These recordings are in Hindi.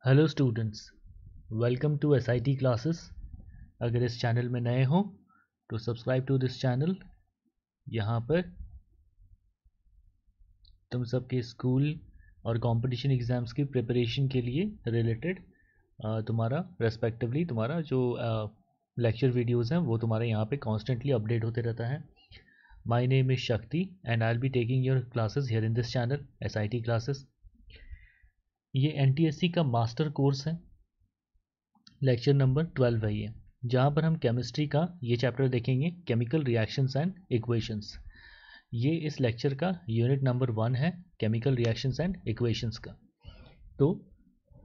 Hello students, welcome to SIT classes. अगर इस चैनल में नए हो तो सब्सक्राइब टू दिस चैनल। यहाँ पर तुम सबके स्कूल और कंपटीशन एग्ज़ाम्स की प्रिपरेशन के लिए रिलेटेड तुम्हारा रेस्पेक्टिवली तुम्हारा जो लेक्चर वीडियोस हैं वो तुम्हारे यहाँ पे कॉन्स्टेंटली अपडेट होते रहता है। माय नेम इज़ शक्ति and I will be taking your classes here in this channel SIT classes. ये एनटीएससी का मास्टर कोर्स है, लेक्चर नंबर 12 है ये, जहाँ पर हम केमिस्ट्री का ये चैप्टर देखेंगे, केमिकल रिएक्शंस एंड इक्वेशंस। ये इस लेक्चर का यूनिट नंबर 1 है, केमिकल रिएक्शंस एंड इक्वेशंस का। तो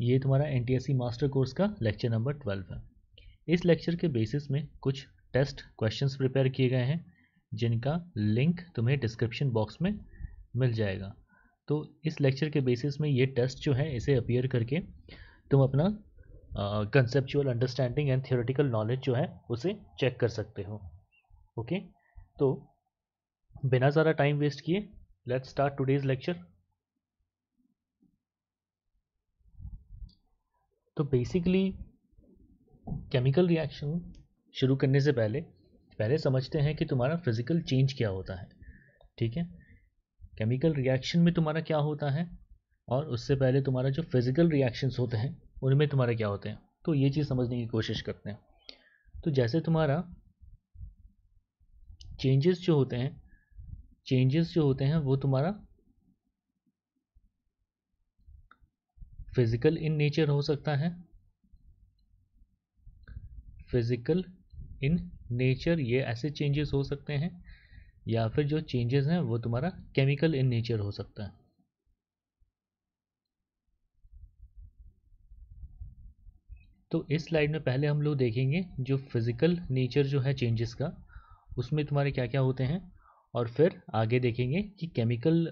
ये तुम्हारा एनटीएससी मास्टर कोर्स का लेक्चर नंबर 12 है। इस लेक्चर के बेसिस में कुछ टेस्ट क्वेश्चंस प्रिपेयर किए गए हैं, जिनका लिंक तुम्हें डिस्क्रिप्शन बॉक्स में मिल जाएगा। तो इस लेक्चर के बेसिस में ये टेस्ट जो है इसे अपीयर करके तुम अपना conceptual understanding and theoretical knowledge जो है उसे चेक कर सकते हो। ओके, तो बिना ज़्यादा टाइम वेस्ट किए लेट्स स्टार्ट टुडेज लेक्चर। तो बेसिकली केमिकल रिएक्शन शुरू करने से पहले समझते हैं कि तुम्हारा फिजिकल चेंज क्या होता है। ठीक है, केमिकल रिएक्शन में तुम्हारा क्या होता है और उससे पहले तुम्हारा जो फिजिकल रिएक्शंस होते हैं उनमें तुम्हारे क्या होते हैं, तो ये चीज़ समझने की कोशिश करते हैं। तो जैसे तुम्हारा चेंजेस जो होते हैं वो तुम्हारा फिजिकल इन नेचर हो सकता है। फिजिकल इन नेचर ये ऐसे चेंजेस हो सकते हैं, या फिर जो चेंजेस हैं वो तुम्हारा केमिकल इन नेचर हो सकता है। तो इस स्लाइड में पहले हम लोग देखेंगे जो फिजिकल नेचर जो है चेंजेस का, उसमें तुम्हारे क्या क्या होते हैं, और फिर आगे देखेंगे कि केमिकल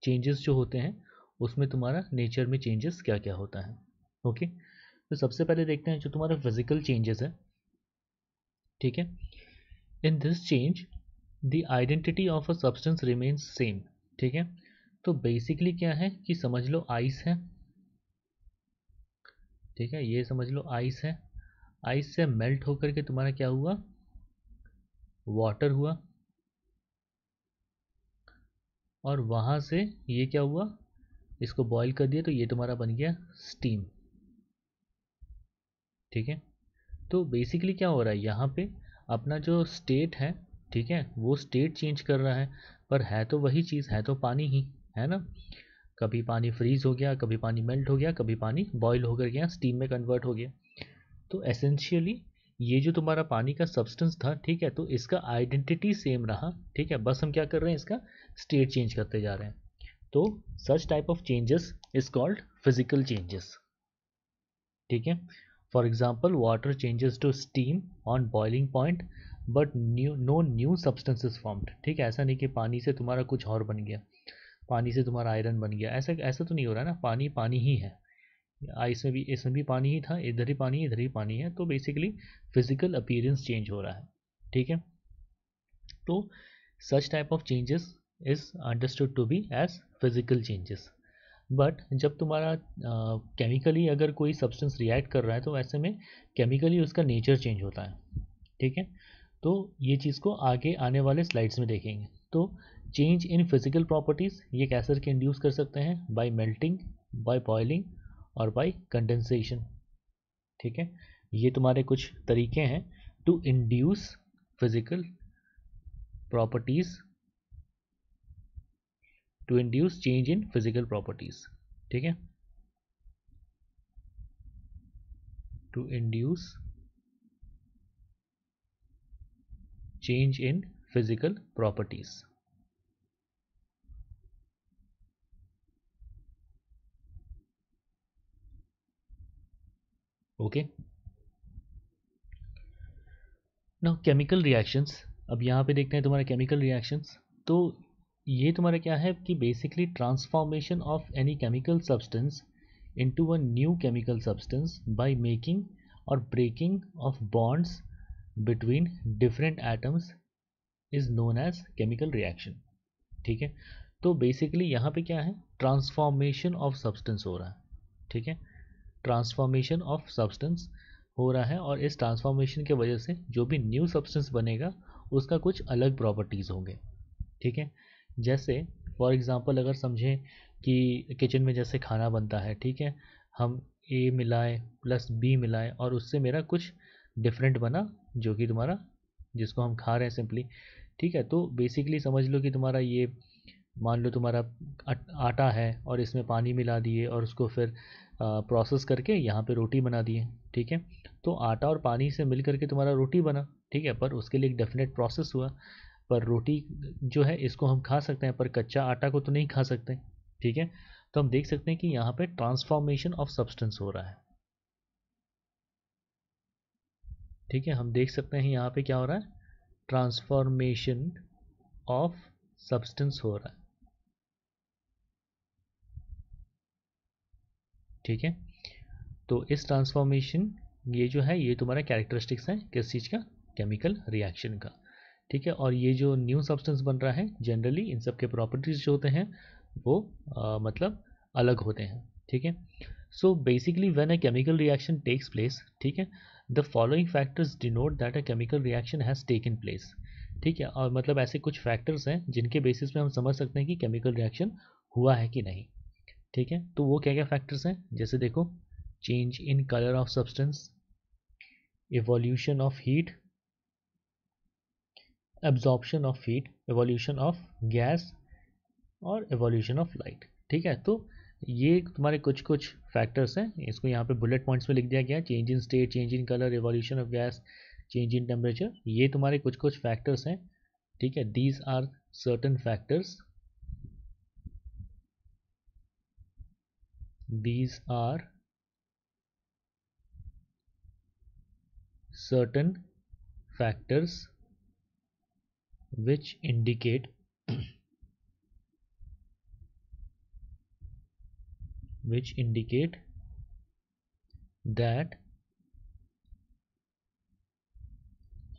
चेंजेस जो होते हैं उसमें तुम्हारा नेचर में चेंजेस क्या क्या होता है। ओके, तो सबसे पहले देखते हैं जो तुम्हारा फिजिकल चेंजेस है। ठीक है, in this change the identity of a substance remains same. ठीक है, तो बेसिकली क्या है कि समझ लो आइस है। ठीक है, ये समझ लो आइस है। आइस से मेल्ट होकर के तुम्हारा क्या हुआ, वाटर हुआ, और वहाँ से ये क्या हुआ, इसको बॉईल कर दिया तो ये तुम्हारा बन गया स्टीम। ठीक है, तो बेसिकली क्या हो रहा है यहाँ पे, अपना जो स्टेट है, ठीक है, वो स्टेट चेंज कर रहा है, पर है तो वही चीज़, है तो पानी ही, है ना। कभी पानी फ्रीज हो गया, कभी पानी मेल्ट हो गया, कभी पानी बॉईल होकर गया स्टीम में कन्वर्ट हो गया। तो एसेंशियली ये जो तुम्हारा पानी का सब्सटेंस था, ठीक है, तो इसका आइडेंटिटी सेम रहा। ठीक है, बस हम क्या कर रहे हैं, इसका स्टेट चेंज करते जा रहे हैं। तो such type of changes is called physical changes. ठीक है, for example water changes to steam on boiling point but no new substance is formed. ठीक है, ऐसा नहीं कि पानी से तुम्हारा कुछ और बन गया, पानी से तुम्हारा आयरन बन गया, ऐसा ऐसा तो नहीं हो रहा ना। पानी पानी ही है, आइस में भी, इसमें भी पानी ही था, इधर ही पानी, इधर ही पानी है। तो बेसिकली फिजिकल अपीयरेंस चेंज हो रहा है। ठीक है, तो such type of changes is understood to be as physical changes. But जब तुम्हारा केमिकली अगर कोई सब्सटेंस रिएक्ट कर रहा है तो ऐसे में केमिकली उसका नेचर चेंज होता है। ठीक है, तो ये चीज़ को आगे आने वाले स्लाइड्स में देखेंगे। तो चेंज इन फिजिकल प्रॉपर्टीज़ ये कैसे करके इंड्यूस कर सकते हैं, बाय मेल्टिंग, बाय बॉइलिंग और बाय कंडेंसेशन। ठीक है, ये तुम्हारे कुछ तरीके हैं to induce physical properties, to induce change in physical properties. ठीक है, to induce change in physical properties. Okay, now chemical reactions। अब यहाँ पे देखते हैं तुम्हारे chemical reactions। तो ये तुम्हारा क्या है कि basically transformation of any chemical substance into a new chemical substance by making or breaking of bonds between different atoms is known as chemical reaction। ठीक है, तो बेसिकली यहाँ पे क्या है, ट्रांसफॉर्मेशन ऑफ सब्सटेंस हो रहा है। ठीक है, ट्रांसफॉर्मेशन ऑफ सब्सटेंस हो रहा है, और इस ट्रांसफॉर्मेशन के वजह से जो भी न्यू सब्सटेंस बनेगा उसका कुछ अलग प्रॉपर्टीज़ होंगे। ठीक है, जैसे फॉर एग्जांपल अगर समझें कि किचन में जैसे खाना बनता है, ठीक है, हम ए मिलाएं प्लस बी मिलाएं और उससे मेरा कुछ डिफरेंट बना, जो कि तुम्हारा जिसको हम खा रहे हैं सिंपली। ठीक है, तो बेसिकली समझ लो कि तुम्हारा ये, मान लो तुम्हारा आटा है और इसमें पानी मिला दिए और उसको फिर प्रोसेस करके यहाँ पे रोटी बना दिए। ठीक है, तो आटा और पानी से मिल करके तुम्हारा रोटी बना। ठीक है, पर उसके लिए एक डेफिनेट प्रोसेस हुआ। पर रोटी जो है इसको हम खा सकते हैं, पर कच्चा आटा को तो नहीं खा सकते। ठीक है, तो हम देख सकते हैं कि यहाँ पे ट्रांसफॉर्मेशन ऑफ सब्सटेंस हो रहा है। ठीक है, हम देख सकते हैं यहाँ पे क्या हो रहा है, ट्रांसफॉर्मेशन ऑफ सब्सटेंस हो रहा है। ठीक है, तो इस ट्रांसफॉर्मेशन, ये जो है ये तुम्हारा कैरेक्टरिस्टिक्स है किस चीज़ का, केमिकल रिएक्शन का। ठीक है, और ये जो न्यू सब्सटेंस बन रहा है जनरली इन सब के प्रॉपर्टीज जो होते हैं वो मतलब अलग होते हैं। ठीक है, so basically when a chemical reaction takes place, ठीक है, the following factors denote that a chemical reaction has taken place. ठीक है, और मतलब ऐसे कुछ फैक्टर्स हैं जिनके बेसिस पे हम समझ सकते हैं कि केमिकल रिएक्शन हुआ है कि नहीं। ठीक है, तो वो क्या क्या फैक्टर्स हैं, जैसे देखो, change in colour of substance, evolution of heat, absorption of heat, evolution of gas और evolution of light। ठीक है, तो ये तुम्हारे कुछ कुछ फैक्टर्स हैं, इसको यहाँ पे बुलेट पॉइंट्स में लिख दिया गया, change in state, change in colour, evolution of gas, change in temperature, ये तुम्हारे कुछ कुछ फैक्टर्स हैं। ठीक है, these are certain factors, these are certain factors which indicate which indicate that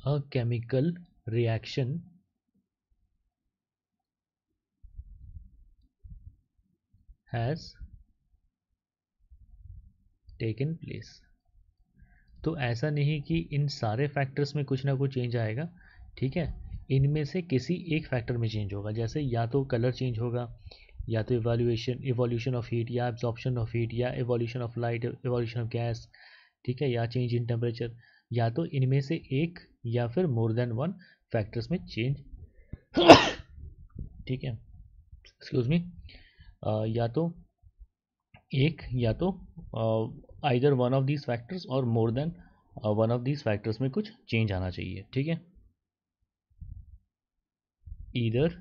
a chemical reaction has taken place। तो ऐसा नहीं कि इन सारे फैक्टर्स में कुछ ना कुछ चेंज आएगा। ठीक है, इनमें से किसी एक फैक्टर में चेंज होगा, जैसे या तो कलर चेंज होगा, या तो इवोल्यूशन ऑफ हीट, या एब्जॉर्प्शन ऑफ हीट, या evolution of light, evolution of gas. ठीक है, या चेंज इन टेम्परेचर, या तो इनमें से एक या फिर मोर देन वन फैक्टर्स में चेंज। ठीक है, एक्सक्यूज मी, या तो एक, या तो either one of these factors और more than one of these factors में कुछ चेंज आना चाहिए। ठीक है, ईदर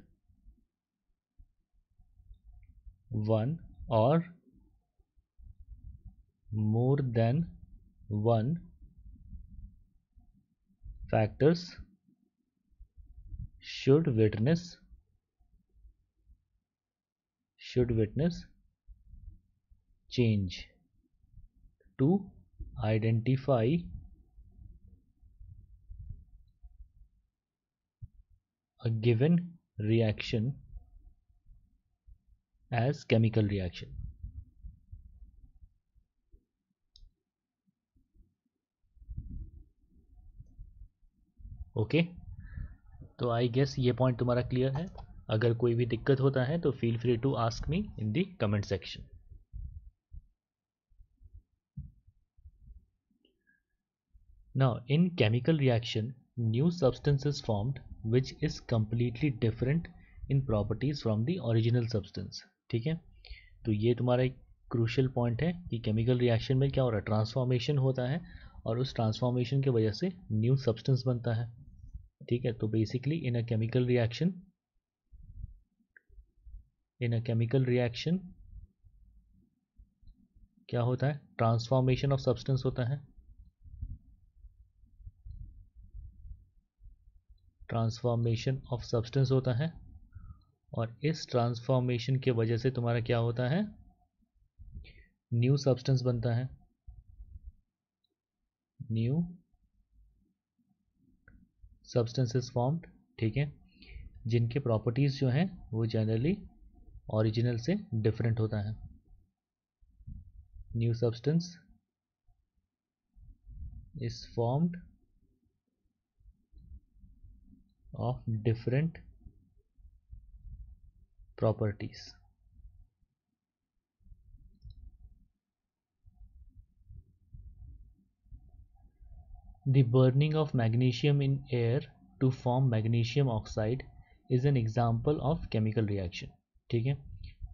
वन और more than one factors should witness change to identify a given reaction as chemical reaction। Okay, तो आई गेस ये पॉइंट तुम्हारा क्लियर है। अगर कोई भी दिक्कत होता है तो feel free to ask me in the comment section. Now, in chemical reaction, new substance is formed which is completely different in properties from the original substance। ठीक है, तो ये तुम्हारा एक क्रूशियल पॉइंट है कि केमिकल रिएक्शन में क्या हो रहा है, ट्रांसफॉर्मेशन होता है और उस ट्रांसफॉर्मेशन की वजह से न्यू सब्सटेंस बनता है। ठीक है, तो basically in a chemical reaction क्या होता है, ट्रांसफॉर्मेशन ऑफ सब्सटेंस होता है, ट्रांसफॉर्मेशन ऑफ सब्सटेंस होता है, और इस ट्रांसफॉर्मेशन की वजह से तुम्हारा क्या होता है, न्यू सब्सटेंस बनता है, न्यू सब्सटेंस इज फॉर्म्ड। ठीक है, जिनके प्रॉपर्टीज़ जो हैं वो जनरली ओरिजिनल से डिफरेंट होता है। New substance is formed of different properties. The burning of magnesium in air to form magnesium oxide is an example of chemical reaction. ठीक है,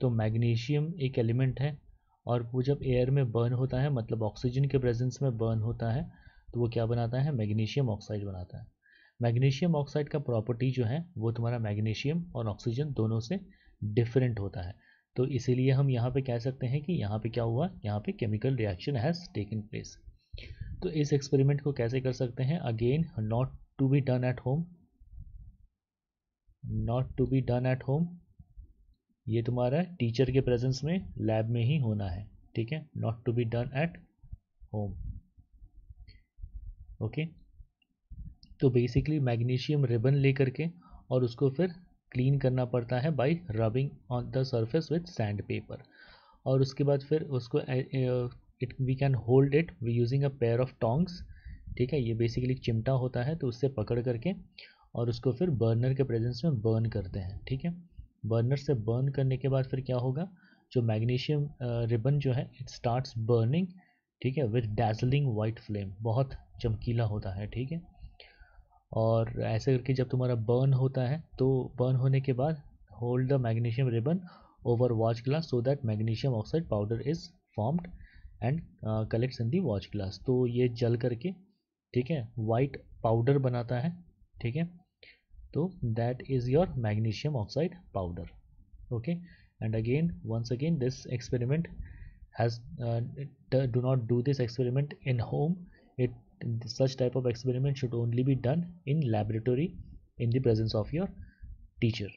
तो मैग्नीशियम एक एलिमेंट है और वो जब एयर में बर्न होता है, मतलब ऑक्सीजन के प्रेजेंस में बर्न होता है, तो वो क्या बनाता है, मैग्नीशियम ऑक्साइड बनाता है। मैग्नीशियम ऑक्साइड का प्रॉपर्टी जो है वो तुम्हारा मैग्नीशियम और ऑक्सीजन दोनों से डिफरेंट होता है। तो इसीलिए हम यहाँ पे कह सकते हैं कि यहाँ पे क्या हुआ, यहाँ पे chemical reaction has taken place. तो इस एक्सपेरिमेंट को कैसे कर सकते हैं, again not to be done at home, not to be done at home, ये तुम्हारा टीचर के प्रेजेंस में लैब में ही होना है। ठीक है, not to be done at home. Okay, तो बेसिकली मैग्नीशियम रिबन लेकर के और उसको फिर क्लीन करना पड़ता है by rubbing on the surface with sandpaper, और उसके बाद फिर उसको it we can hold it we using a pair of tongs. ठीक है, ये बेसिकली चिमटा होता है, तो उससे पकड़ करके और उसको फिर बर्नर के प्रेजेंस में बर्न करते हैं। ठीक है, बर्नर से बर्न करने के बाद फिर क्या होगा, जो मैग्नीशियम रिबन जो है इट स्टार्ट्स बर्निंग। ठीक है, विथ डैजलिंग वाइट फ्लेम, बहुत चमकीला होता है। ठीक है, और ऐसे करके जब तुम्हारा बर्न होता है तो बर्न होने के बाद hold the magnesium ribbon over watch glass so that magnesium oxide powder is formed and collects in the watch glass. तो ये जल करके, ठीक है, वाइट पाउडर बनाता है। ठीक है, तो that is your magnesium oxide powder. Okay, and again once again this experiment has do not do this experiment in home. It such type of experiment should only be done in laboratory in the presence of your teacher.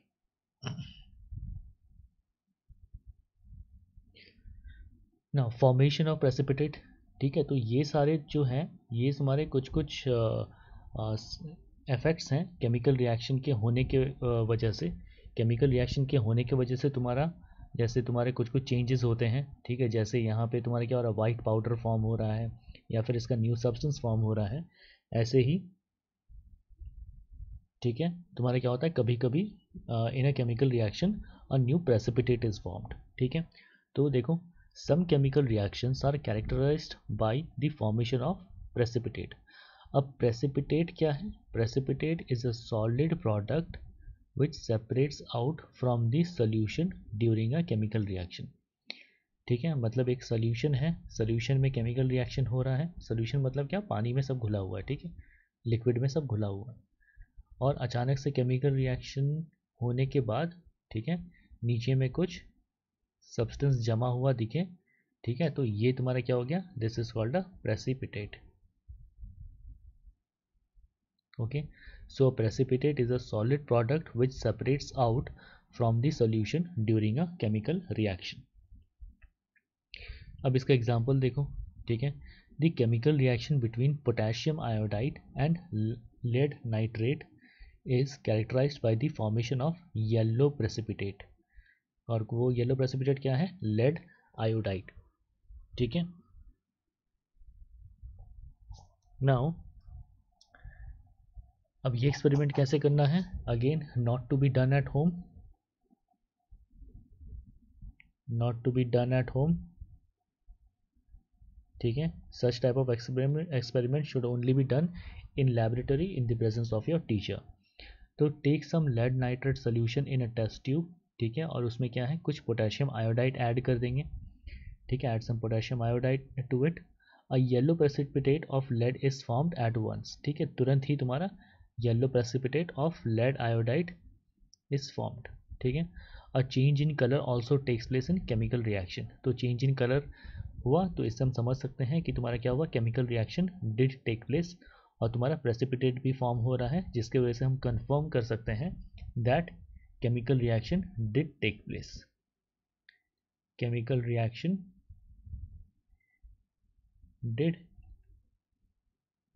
Now formation of precipitate, ठीक है, तो ये सारे जो हैं ये हमारे कुछ कुछ इफेक्ट्स हैं केमिकल रिएक्शन के होने के वजह से। केमिकल रिएक्शन के होने की वजह से तुम्हारा, जैसे तुम्हारे कुछ कुछ चेंजेस होते हैं। ठीक है, जैसे यहाँ पे तुम्हारे क्या हो रहा है, वाइट पाउडर फॉर्म हो रहा है या फिर इसका न्यू सब्सटेंस फॉर्म हो रहा है, ऐसे ही। ठीक है, तुम्हारा क्या होता है, कभी कभी in a chemical reaction a new precipitate is formed. ठीक है, तो देखो some chemical reactions are characterised by the formation of precipitate. अब प्रेसिपिटेट क्या है, precipitate is a solid product which separates out from the solution during a chemical reaction। ठीक है, मतलब एक सोल्यूशन है, सोल्यूशन में केमिकल रिएक्शन हो रहा है। सोल्यूशन मतलब क्या, पानी में सब घुला हुआ है। ठीक है, लिक्विड में सब घुला हुआ है, और अचानक से केमिकल रिएक्शन होने के बाद, ठीक है, नीचे में कुछ सब्सटेंस जमा हुआ दिखे। ठीक है, तो ये तुम्हारा क्या हो गया, this is called a precipitate. Okay, so precipitate is a solid product which separates out from the solution during a chemical reaction। अब इसका एग्जांपल देखो। ठीक है, the chemical reaction between potassium iodide and lead nitrate is characterized by the formation of yellow precipitate। और वो येलो प्रेसिपिटेट क्या है, लेड आयोडाइड। ठीक है, नाउ अब ये एक्सपेरिमेंट कैसे करना है, again not to be done at home, not to be done at home. ठीक है, such type of experiment should only be done in laboratory in the presence of your teacher. तो take some lead nitrate solution in a test tube. ठीक है, और उसमें क्या है, कुछ पोटेशियम आयोडाइड ऐड कर देंगे। ठीक है, add some potassium iodide to it, a yellow precipitate of lead is formed at once. ठीक है, तुरंत ही तुम्हारा yellow precipitate of lead iodide is formed. ठीक है, a change in colour also takes place in chemical reaction. तो चेंज इन कलर हुआ, तो इससे हम समझ सकते हैं कि तुम्हारा क्या हुआ, chemical reaction did take place, और तुम्हारा प्रेसिपिटेट भी फॉर्म हो रहा है, जिसके वजह से हम कंफर्म कर सकते हैं that chemical reaction did take place, chemical reaction did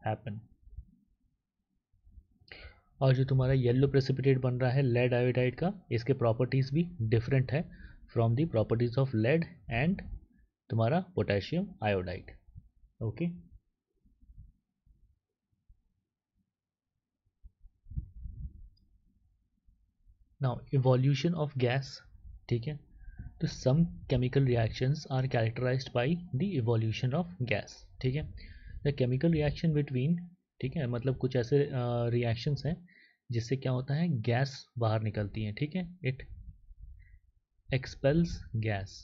happen. और जो तुम्हारा येलो प्रेसिपिटेट बन रहा है लेड आयोडाइड का, इसके प्रॉपर्टीज़ भी डिफरेंट है from the properties of lead and तुम्हारा potassium iodide. Okay, now evolution of gas, ठीक है, तो some chemical reactions are characterised by the evolution of gas, ठीक है। द केमिकल रिएक्शन बिटवीन, ठीक है, मतलब कुछ ऐसे रिएक्शंस हैं जिससे क्या होता है, गैस बाहर निकलती है, ठीक है, इट एक्सपेल्स गैस,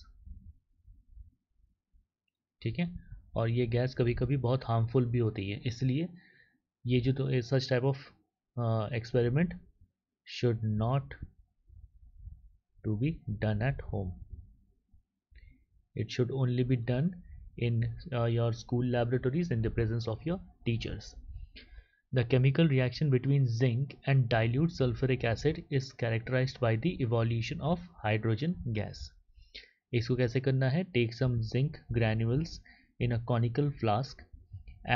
ठीक है, और ये गैस कभी कभी बहुत हार्मफुल भी होती है, इसलिए ये जो तो such type of experiment should not to be done at home. It should only be done in your school laboratories in the presence of your teachers. The chemical reaction between zinc and dilute sulfuric acid is characterized by the evolution of hydrogen gas. इसको कैसे करना है, take some zinc granules in a conical flask,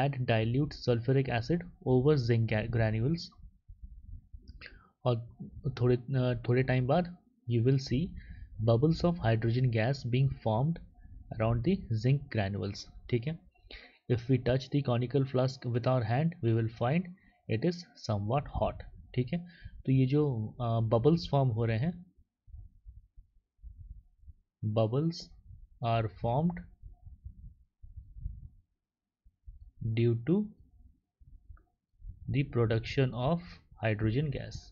add dilute sulfuric acid over zinc granules, और थोड़े टाइम बाद you will see bubbles of hydrogen gas being formed around the zinc granules, ठीक है। If we touch the conical flask with our hand we will find it is somewhat hot, ठीक है। तो ये जो bubbles form हो रहे हैं, bubbles are formed due to the production of hydrogen gas.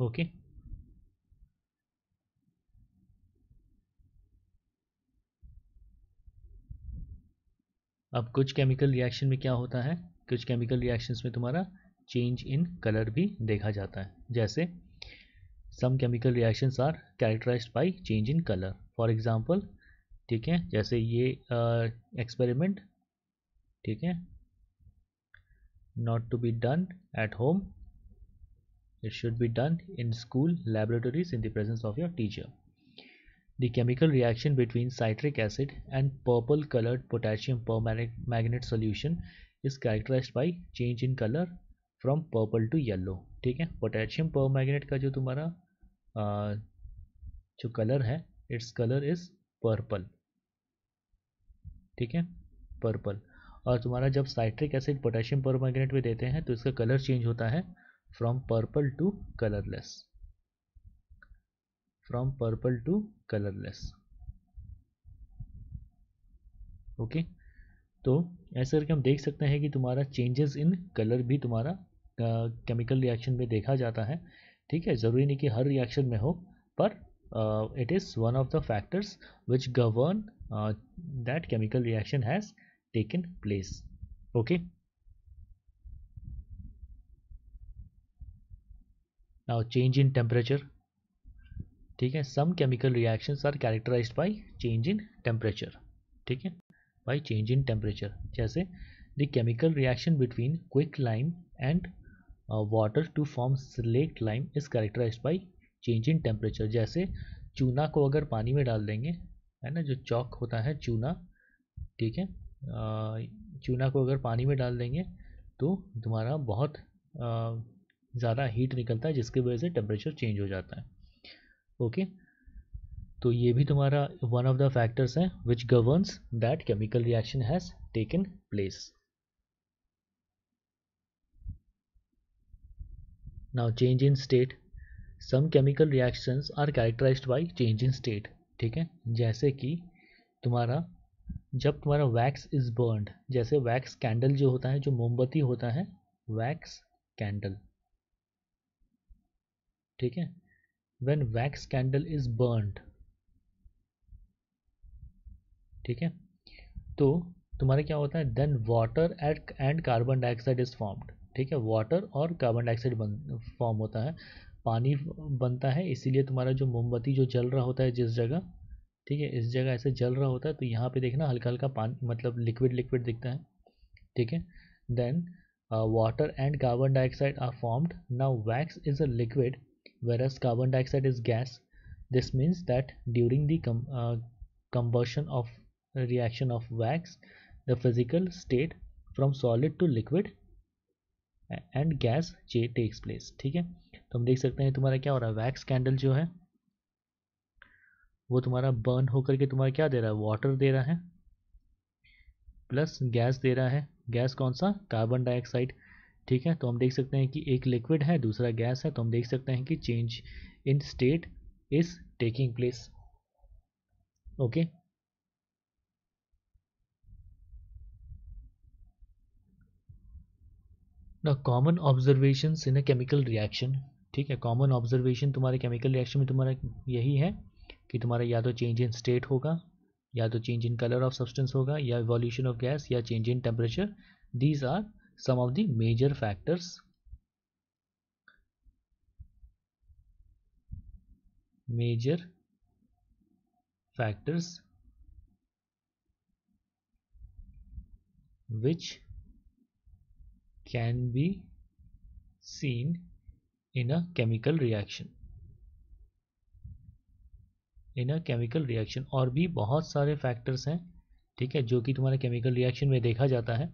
Okay अब कुछ केमिकल रिएक्शन में क्या होता है, कुछ केमिकल रिएक्शंस में तुम्हारा चेंज इन कलर भी देखा जाता है, जैसे some chemical reactions are characterised by change in colour, for example, ठीक है, जैसे ये एक्सपेरिमेंट, ठीक है, not to be done at home, it should be done in school laboratories in the presence of your teacher. The chemical reaction between citric acid and purple colored potassium permanganate solution is characterized by change in color from purple to yellow, ठीक है। पोटेशियम परमैंगनेट का जो तुम्हारा जो कलर है, इट्स कलर इज पर्पल, ठीक है, पर्पल। और तुम्हारा जब साइट्रिक एसिड पोटेशियम परमैंगनेट में देते हैं तो इसका कलर चेंज होता है from purple to colourless, from purple to colourless, okay. तो ऐसे करके हम देख सकते हैं कि तुम्हारा चेंजेस इन कलर भी तुम्हारा केमिकल रिएक्शन में देखा जाता है, ठीक है। ज़रूरी नहीं कि हर रिएक्शन में हो, पर it is one of the factors which govern that chemical reaction has taken place, okay. Now change in temperature, ठीक है, some chemical reactions are characterised by change in temperature, ठीक है, बाय चेंज इन टेम्परेचर, जैसे the chemical reaction between quick lime and water to form slaked lime is characterised by change in temperature, जैसे चूना को अगर पानी में डाल देंगे, है ना, जो चौक होता है चूना, ठीक है, चूना को अगर पानी में डाल देंगे तो तुम्हारा बहुत ज़्यादा हीट निकलता है जिसकी वजह से टेम्परेचर चेंज हो जाता है, ओके। तो ये भी तुम्हारा वन ऑफ द फैक्टर्स हैं which governs that chemical reaction has taken place. Now change in state, some chemical reactions are characterised by change in state, ठीक है, जैसे कि तुम्हारा जब तुम्हारा वैक्स इज बर्न्ड, जैसे वैक्स कैंडल जो होता है, जो मोमबत्ती होता है, वैक्स कैंडल, ठीक है, when wax candle is burned, ठीक है, तो तुम्हारा क्या होता है, then water and carbon dioxide is formed, ठीक है, वाटर और कार्बन डाइऑक्साइड फॉर्म होता है, पानी बनता है, इसीलिए तुम्हारा जो मोमबत्ती जो जल रहा होता है जिस जगह, ठीक है, इस जगह ऐसे जल रहा होता है, तो यहाँ पे देखना हल्का हल्का पानी, मतलब लिक्विड लिक्विड दिखता है, ठीक है। Then water and carbon dioxide are formed, now wax is a liquid whereas carbon dioxide is gas. This means that during the combustion of reaction of wax, the physical state from solid to liquid and gas takes place, ठीक है। तो हम देख सकते हैं तुम्हारा क्या हो रहा है, वैक्स कैंडल जो है वो तुम्हारा बर्न होकर के तुम्हारा क्या दे रहा है, वाटर दे रहा है, प्लस गैस दे रहा है, गैस कौन सा, कार्बन डाइऑक्साइड, ठीक है। तो हम देख सकते हैं कि एक लिक्विड है दूसरा गैस है, तो हम देख सकते हैं कि change in state is taking place. Okay, ना common observations in a chemical reaction, ठीक है। कॉमन ऑब्जर्वेशन तुम्हारे केमिकल रिएक्शन में तुम्हारा यही है कि तुम्हारा या तो चेंज इन स्टेट होगा, या तो change in colour of substance होगा, या इवोल्यूशन ऑफ गैस, या change in temperature. These are some of the major factors, major factors which can be seen in a chemical reaction, in a chemical reaction. और भी बहुत सारे फैक्टर्स हैं, ठीक है, जो कि तुम्हारे केमिकल रिएक्शन में देखा जाता है,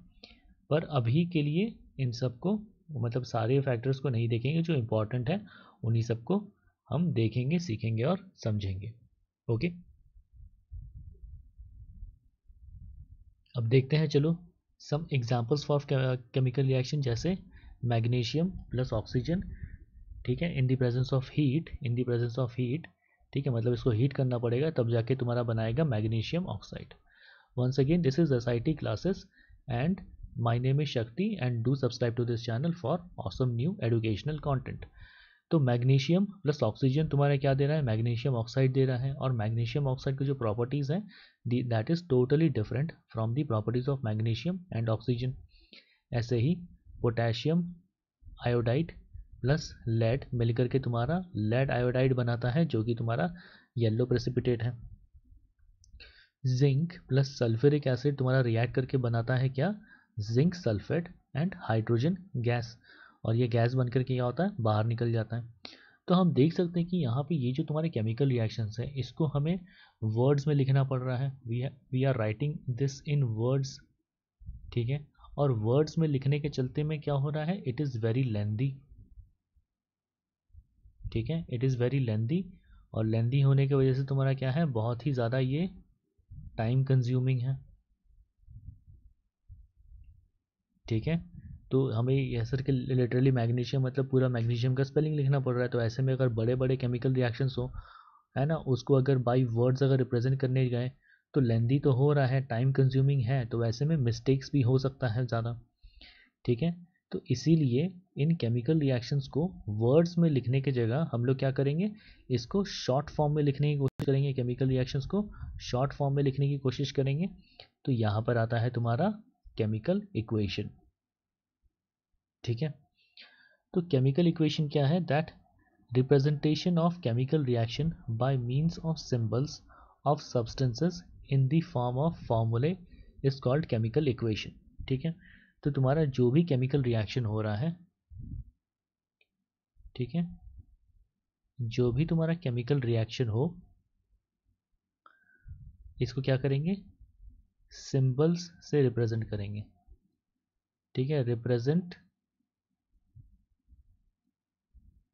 पर अभी के लिए इन सबको, मतलब सारे फैक्टर्स को नहीं देखेंगे, जो इम्पोर्टेंट है उन्हीं सबको हम देखेंगे, सीखेंगे और समझेंगे। ओके, अब देखते हैं, चलो some examples for chemical reaction, जैसे मैग्नीशियम प्लस ऑक्सीजन, ठीक है, in the presence of heat, in the presence of heat, ठीक है, मतलब इसको हीट करना पड़ेगा तब जाके तुम्हारा बनाएगा magnesium oxide. Once again this is SIT classes and my name is Shakti and do subscribe to this channel for awesome new educational content. तो मैग्नीशियम प्लस ऑक्सीजन तुम्हारा क्या दे रहा है, मैग्नीशियम ऑक्साइड दे रहा है, और मैग्नीशियम ऑक्साइड की जो प्रॉपर्टीज़ हैं that is totally different from the properties of magnesium and oxygen. ऐसे ही पोटेशियम आयोडाइड प्लस लेड मिलकर के तुम्हारा लेड आयोडाइड बनाता है, जो कि तुम्हारा येलो प्रेसिपिटेट है। जिंक प्लस सल्फ्यूरिक एसिड तुम्हारा रिएक्ट करके बनाता है क्या, zinc sulphate and hydrogen gas, और ये गैस बनकर के क्या होता है, बाहर निकल जाता है। तो हम देख सकते हैं कि यहाँ पे ये जो तुम्हारे केमिकल रिएक्शंस है, इसको हमें वर्ड्स में लिखना पड़ रहा है। We are writing this in words, ठीक है। और वर्ड्स में लिखने के चलते में क्या हो रहा है, इट इज़ वेरी लेंदी, ठीक है, इट इज़ वेरी लेंदी, और लेंदी होने की वजह से तुम्हारा क्या है, बहुत ही ज़्यादा ये टाइम कंज्यूमिंग है, ठीक है। तो हमें यह सर कि लिटरली मैग्नीशियम मतलब पूरा मैग्नीशियम का स्पेलिंग लिखना पड़ रहा है, तो ऐसे में अगर बड़े बड़े केमिकल रिएक्शंस हो, है ना, उसको अगर बाई वर्ड्स अगर रिप्रेजेंट करने गए तो लेंदी तो हो रहा है, टाइम कंज्यूमिंग है, तो ऐसे में मिस्टेक्स भी हो सकता है ज़्यादा, ठीक है। तो इसीलिए इन केमिकल रिएक्शंस को वर्ड्स में लिखने की जगह हम लोग क्या करेंगे, इसको शॉर्ट फॉर्म में लिखने की कोशिश करेंगे, केमिकल रिएक्शंस को शॉर्ट फॉर्म में लिखने की कोशिश करेंगे। तो यहाँ पर आता है तुम्हारा केमिकल इक्वेशन, ठीक है। तो केमिकल इक्वेशन क्या है, that representation of chemical reaction by means of symbols of substances in the form of फॉर्मूले इज कॉल्ड केमिकल इक्वेशन, ठीक है। तो तुम्हारा जो भी केमिकल रिएक्शन हो रहा है, ठीक है, जो भी तुम्हारा केमिकल रिएक्शन हो, इसको क्या करेंगे, सिंबल्स से रिप्रेजेंट करेंगे, ठीक है, रिप्रेजेंट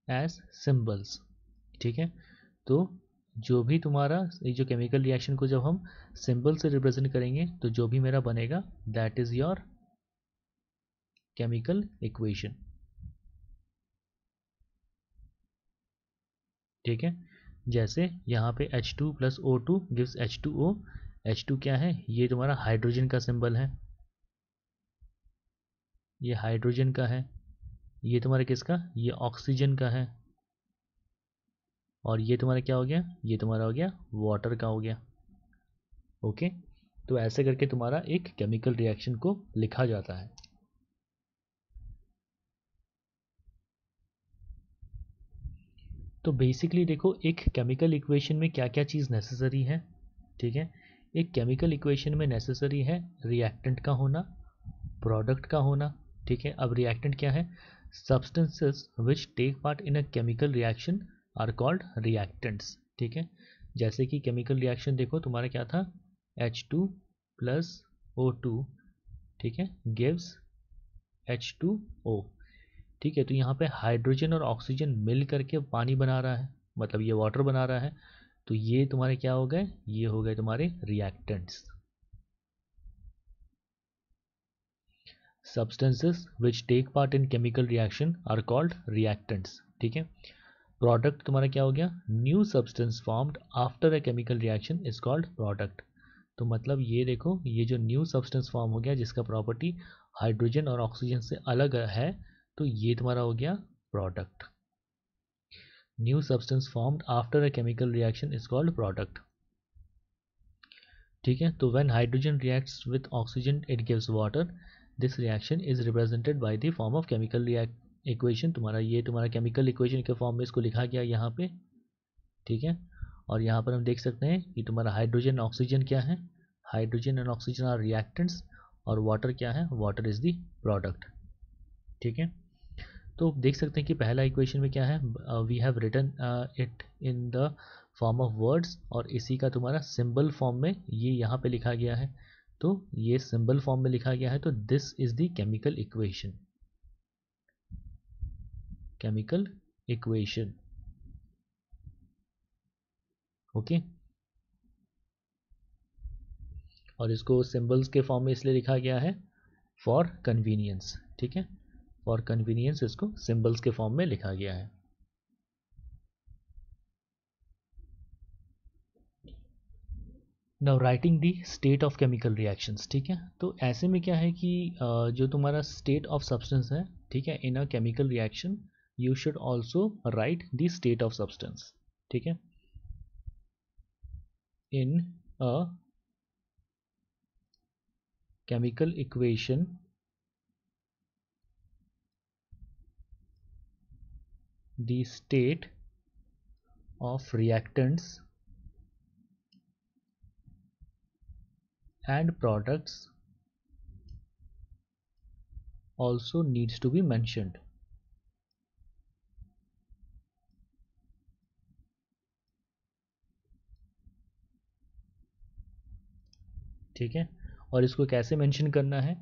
एज सिंबल्स, ठीक है। तो जो भी तुम्हारा ये जो केमिकल रिएक्शन को जब हम सिंबल से रिप्रेजेंट करेंगे, तो जो भी मेरा बनेगा that is your chemical equation, ठीक है। जैसे यहाँ पे H2 plus O2 gives H2O, H2 क्या है, ये तुम्हारा हाइड्रोजन का सिंबल है, ये हाइड्रोजन का है, ये तुम्हारा किसका, ये ऑक्सीजन का है, और ये तुम्हारा क्या हो गया, ये तुम्हारा हो गया वाटर का हो गया। ओके, तो ऐसे करके तुम्हारा एक केमिकल रिएक्शन को लिखा जाता है। तो बेसिकली देखो, एक केमिकल इक्वेशन में क्या क्या चीज़ नेसेसरी है, ठीक है। एक केमिकल इक्वेशन में नेसेसरी है रिएक्टेंट का होना, प्रोडक्ट का होना, ठीक है। अब रिएक्टेंट क्या है, substances which take part in a chemical reaction are called reactants, ठीक है। जैसे कि केमिकल रिएक्शन देखो तुम्हारा क्या था, H2 प्लस O2, ठीक है, गिव्स H2O, ठीक है। तो यहाँ पे हाइड्रोजन और ऑक्सीजन मिल करके पानी बना रहा है, मतलब ये वाटर बना रहा है, तो ये तुम्हारे क्या हो गए, ये हो गए तुम्हारे reactants, substances which take part in chemical reaction are called reactants. ठीक है, प्रोडक्ट तुम्हारा क्या हो गया, new substance formed after a chemical reaction is called product. तो मतलब ये देखो, ये जो न्यू सब्सटेंस फॉर्म हो गया जिसका प्रॉपर्टी हाइड्रोजन और ऑक्सीजन से अलग है, तो ये तुम्हारा हो गया product. New substance formed after a chemical reaction is called product. ठीक है, तो when hydrogen reacts with oxygen it gives water, this reaction is represented by the form of chemical equation. तुम्हारा ये तुम्हारा केमिकल इक्वेशन के फॉर्म में इसको लिखा गया यहाँ पे। ठीक है, और यहाँ पर हम देख सकते हैं कि तुम्हारा हाइड्रोजन ऑक्सीजन क्या है, hydrogen and oxygen are reactants, और वाटर क्या है, वाटर इज द प्रोडक्ट। ठीक है, तो देख सकते हैं कि पहला इक्वेशन में क्या है, we have written it in the form of words, और इसी का तुम्हारा सिंबल फॉर्म में ये यहाँ पे लिखा गया है। तो ये सिंबल फॉर्म में लिखा गया है, तो this is the chemical equation, chemical equation. Okay, और इसको सिंबल्स के फॉर्म में इसलिए लिखा गया है फॉर कन्वीनियंस। ठीक है, फॉर कन्वीनियंस इसको सिंबल्स के फॉर्म में लिखा गया है। Now writing the state of chemical reactions. ठीक है, तो ऐसे में क्या है कि जो तुम्हारा स्टेट ऑफ सब्सटेंस है, ठीक है, in a chemical reaction you should also write the state of substance. ठीक है, in a chemical equation the state of reactants and products also needs to be mentioned. ठीक है, और इसको कैसे मेंशन करना है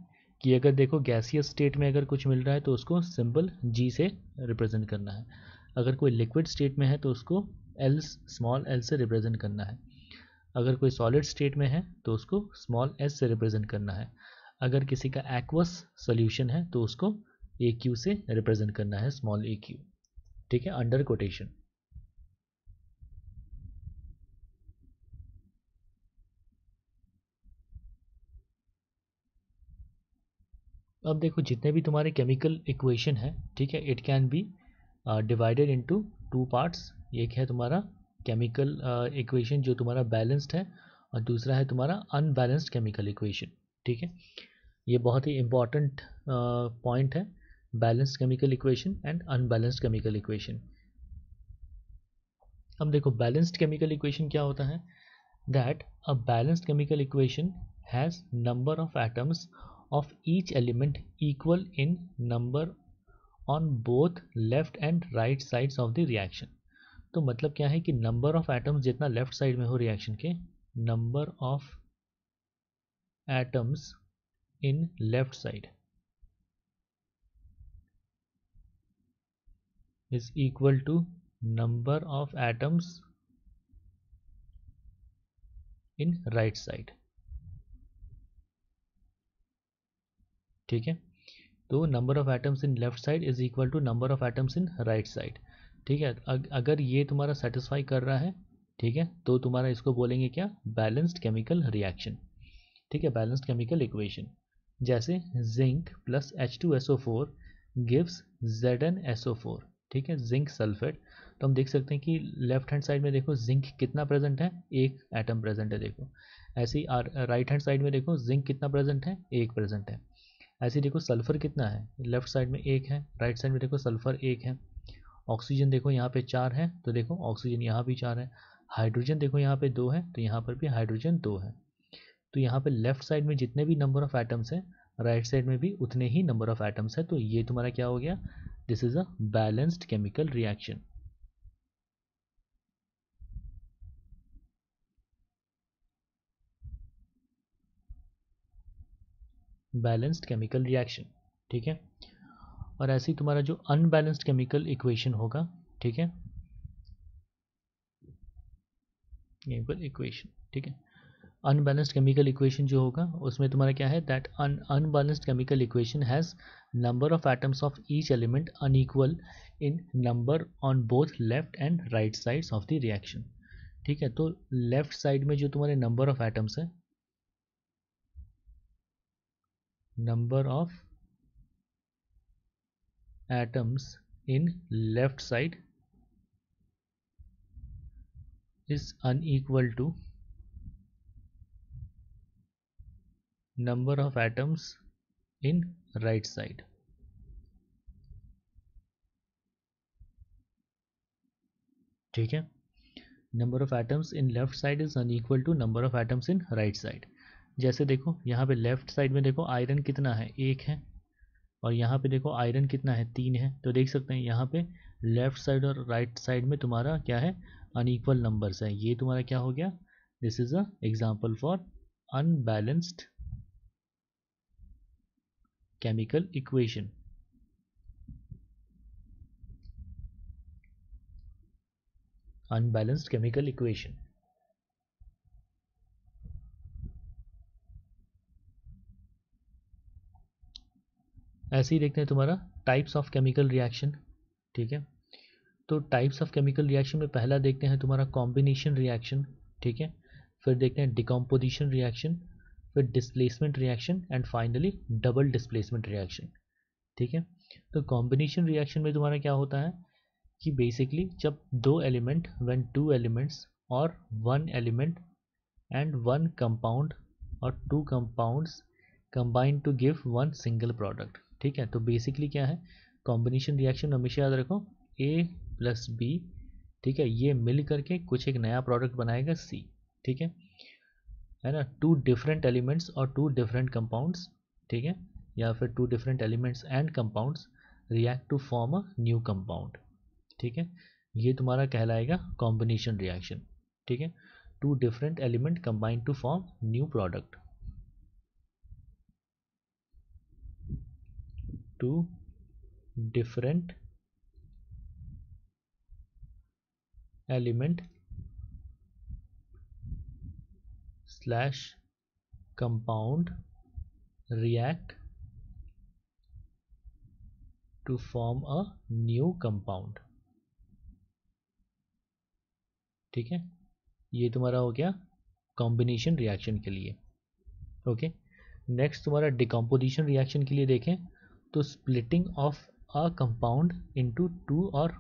कि अगर देखो गैसियस स्टेट में अगर कुछ मिल रहा है तो उसको सिंबल G से रिप्रेजेंट करना है, अगर कोई लिक्विड स्टेट में है तो उसको L, स्मॉल l से रिप्रेजेंट करना है, अगर कोई सॉलिड स्टेट में है तो उसको स्मॉल s से रिप्रेजेंट करना है, अगर किसी का एक्वस सोल्यूशन है तो उसको AQ से रिप्रेजेंट करना है, स्मॉल AQ। ठीक है, अंडर कोटेशन। अब देखो जितने भी तुम्हारे केमिकल इक्वेशन है, ठीक है, it can be divided into two parts. एक है तुम्हारा केमिकल इक्वेशन जो तुम्हारा बैलेंस्ड है, और दूसरा है तुम्हारा अनबैलेंस्ड केमिकल इक्वेशन। ठीक है, ये बहुत ही इंपॉर्टेंट पॉइंट है, balanced chemical equation and unbalanced chemical equation. अब देखो बैलेंस्ड केमिकल इक्वेशन क्या होता है, that a balanced chemical equation has number of atoms of each element equal in number on both left and right sides of the reaction। तो मतलब क्या है कि नंबर ऑफ एटम्स जितना लेफ्ट साइड में हो रिएक्शन के, number of atoms in left side is equal to number of atoms in right side। ठीक है, तो number of atoms in left side is equal to number of atoms in right side. ठीक है, अगर ये तुम्हारा सेटिस्फाई कर रहा है, ठीक है, तो तुम्हारा इसको बोलेंगे क्या, बैलेंस्ड केमिकल रिएक्शन। ठीक है, बैलेंस्ड केमिकल इक्वेशन। जैसे zinc plus H2SO4 gives ZnSO4। ठीक है, जिंक सल्फेट। तो हम देख सकते हैं कि लेफ्ट हैंड साइड में देखो जिंक कितना प्रेजेंट है, एक एटम प्रेजेंट है। देखो ऐसे ही राइट हैंड साइड में देखो जिंक कितना प्रेजेंट है, एक प्रेजेंट है। ऐसे देखो सल्फर कितना है, लेफ्ट साइड में एक है, राइट साइड में देखो सल्फर एक है। ऑक्सीजन देखो यहाँ पे 4 है, तो देखो ऑक्सीजन यहाँ भी 4 है। हाइड्रोजन देखो यहाँ पे 2 है, तो यहाँ पर भी हाइड्रोजन 2 है। तो यहाँ पे लेफ्ट साइड में जितने भी नंबर ऑफ एटम्स हैं, राइट साइड में भी उतने ही नंबर ऑफ एटम्स है। तो ये तुम्हारा क्या हो गया, this is a balanced chemical reaction. Balanced chemical reaction. ठीक है, और ऐसे ही तुम्हारा जो अनबैलेंस्ड केमिकल इक्वेशन होगा, ठीक है, केमिकल इक्वेशन। ठीक है, अनबैलेंस्ड केमिकल इक्वेशन जो होगा उसमें तुम्हारा क्या है, that unbalanced chemical equation has number of atoms of each element unequal in number on both left and right sides of the reaction. ठीक है, तो लेफ्ट साइड में जो तुम्हारे नंबर ऑफ एटम्स है, number of atoms in left side is unequal to number of atoms in right side. ठीक है, number of atoms in left side is unequal to number of atoms in right side. जैसे देखो यहाँ पे लेफ्ट साइड में देखो आयरन कितना है, 1 है, और यहाँ पे देखो आयरन कितना है, 3 है। तो देख सकते हैं यहाँ पे लेफ्ट साइड और राइट साइड में तुम्हारा क्या है, अनइक्वल नंबर्स है। ये तुम्हारा क्या हो गया, this is a example for unbalanced chemical equation. Unbalanced chemical equation. ऐसे ही देखते हैं तुम्हारा टाइप्स ऑफ केमिकल रिएक्शन। ठीक है, तो टाइप्स ऑफ केमिकल रिएक्शन में पहला देखते हैं तुम्हारा कॉम्बिनेशन रिएक्शन। ठीक है, फिर देखते हैं डिकम्पोजिशन रिएक्शन, फिर displacement reaction and finally double displacement reaction. ठीक है, तो कॉम्बिनेशन रिएक्शन में तुम्हारा क्या होता है कि बेसिकली जब दो एलिमेंट, व्हेन टू एलिमेंट्स और one element and one compound और two compounds combine to give one single product. ठीक है, तो बेसिकली क्या है, कॉम्बिनेशन रिएक्शन हमेशा याद रखो ए प्लस बी, ठीक है, ये मिल करके कुछ एक नया प्रोडक्ट बनाएगा सी। ठीक है ना, टू डिफरेंट एलिमेंट्स और टू डिफरेंट कंपाउंड्स, ठीक है, या फिर two different elements and compounds react to form a new compound. ठीक है, ये तुम्हारा कहलाएगा कॉम्बिनेशन रिएक्शन। ठीक है, two different element combine to form new product. Two different element slash compound react to form a new compound। ठीक है, ये तुम्हारा हो गया कॉम्बिनेशन रिएक्शन के लिए। ओके, नेक्स्ट तुम्हारा डिकम्पोजिशन रिएक्शन के लिए देखें तो splitting of a compound into two और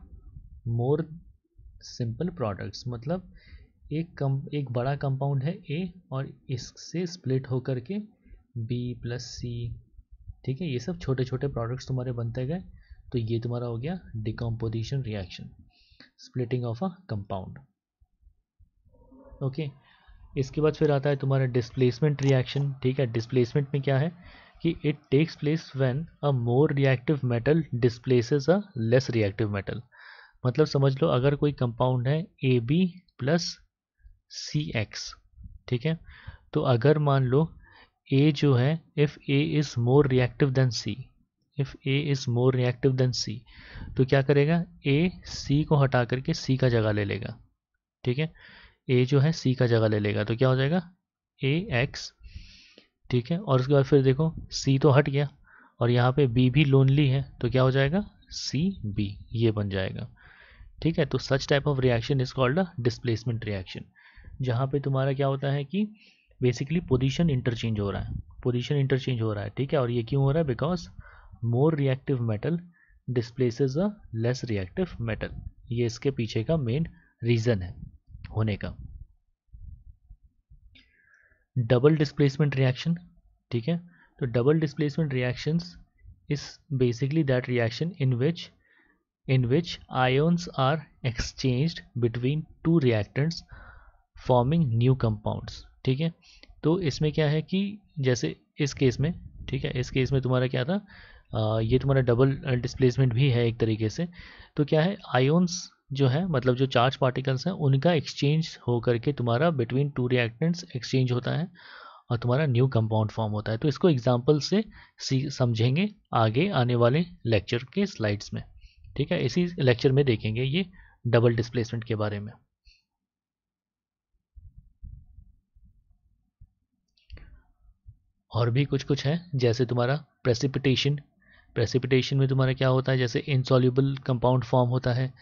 मोर सिंपल प्रोडक्ट्स। मतलब एक बड़ा कंपाउंड है ए और इससे स्प्लिट होकर के बी प्लस सी, ठीक है, ये सब छोटे छोटे प्रोडक्ट्स तुम्हारे बनते गए। तो ये तुम्हारा हो गया decomposition reaction, splitting of a compound. Okay, इसके बाद फिर आता है तुम्हारा डिस्प्लेसमेंट रिएक्शन। ठीक है, डिस्प्लेसमेंट में क्या है कि it takes place when a more reactive metal displaces a less reactive metal. मतलब समझ लो अगर कोई कंपाउंड है A B plus C X, ठीक है, तो अगर मान लो ए जो है, if A is more reactive than C, if A is more reactive than C, तो क्या करेगा, ए सी को हटा करके सी का जगह ले लेगा। ठीक है, ए जो है सी का जगह ले लेगा, तो क्या हो जाएगा ए एक्स। ठीक है, और उसके बाद फिर देखो सी तो हट गया और यहाँ पे बी भी लोनली है, तो क्या हो जाएगा सी बी, ये बन जाएगा। ठीक है, तो such type of reaction is called a displacement reaction, जहाँ पे तुम्हारा क्या होता है कि बेसिकली पोजीशन इंटरचेंज हो रहा है, पोजीशन इंटरचेंज हो रहा है। ठीक है, और ये क्यों हो रहा है, because more reactive metal displaces a less reactive metal. ये इसके पीछे का मेन रीज़न है होने का। डबल डिस्प्लेसमेंट रिएक्शन, ठीक है, तो double displacement reactions is basically that reaction in which ions are exchanged between two reactants forming new compounds। ठीक है, तो इसमें क्या है कि जैसे इस केस में, ठीक है, इस केस में तुम्हारा क्या था, ये तुम्हारा डबल डिस्प्लेसमेंट भी है एक तरीके से। तो क्या है, आयोन्स जो है मतलब जो चार्ज पार्टिकल्स हैं उनका एक्सचेंज हो करके तुम्हारा बिटवीन टू रिएक्टेंट्स एक्सचेंज होता है और तुम्हारा न्यू कंपाउंड फॉर्म होता है। तो इसको एग्जांपल से समझेंगे आगे आने वाले लेक्चर के स्लाइड्स में। ठीक है, इसी लेक्चर में देखेंगे ये डबल डिस्प्लेसमेंट के बारे में। और भी कुछ कुछ है, जैसे तुम्हारा प्रेसिपिटेशन। प्रेसिपिटेशन में तुम्हारा क्या होता है, जैसे इनसॉल्युबल कंपाउंड फॉर्म होता है।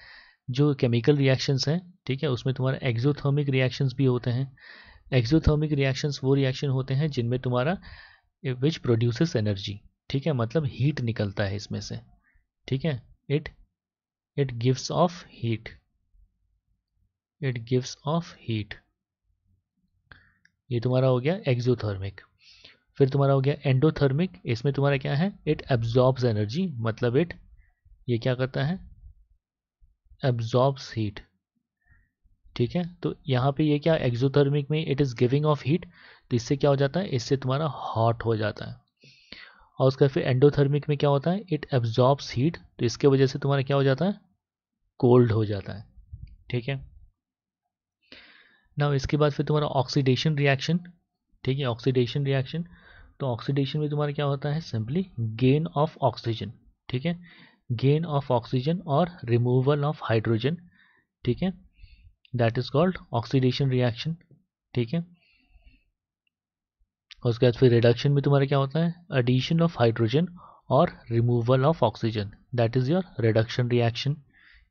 जो केमिकल रिएक्शंस हैं, ठीक है, उसमें तुम्हारा एक्सोथर्मिक रिएक्शंस भी होते हैं। एक्सोथर्मिक रिएक्शंस वो रिएक्शन होते हैं जिनमें तुम्हारा विच प्रोड्यूसेस एनर्जी, ठीक है, मतलब हीट निकलता है इसमें से, ठीक है। It it gives off heat, it gives off heat. ये तुम्हारा हो गया एक्सोथर्मिक। फिर तुम्हारा हो गया एंडोथर्मिक। इसमें तुम्हारा क्या है, इट एब्जॉर्ब्स एनर्जी, मतलब ये क्या करता है, एब्जॉर्ब्स हीट, ठीक है। तो यहाँ पे ये क्या, एक्सोथर्मिक में it is giving of heat, तो इससे क्या हो जाता है, इससे तुम्हारा हॉट हो जाता है। और उसका फिर एंडोथर्मिक में क्या होता है, इट एब्जॉर्ब्स हीट, तो इसके वजह से तुम्हारा क्या हो जाता है, कोल्ड हो जाता है, ठीक है ना। इसके बाद फिर तुम्हारा ऑक्सीडेशन रिएक्शन, ठीक है, ऑक्सीडेशन रिएक्शन। तो ऑक्सीडेशन में तुम्हारा क्या होता है, सिंपली गेन ऑफ ऑक्सीजन, ठीक है, गेन ऑफ ऑक्सीजन और रिमूवल ऑफ हाइड्रोजन, ठीक है, that is called oxidation reaction, ठीक है। और उसके बाद फिर रिडक्शन में तुम्हारा क्या होता है, एडिशन ऑफ हाइड्रोजन और removal of oxygen, that is your reduction reaction,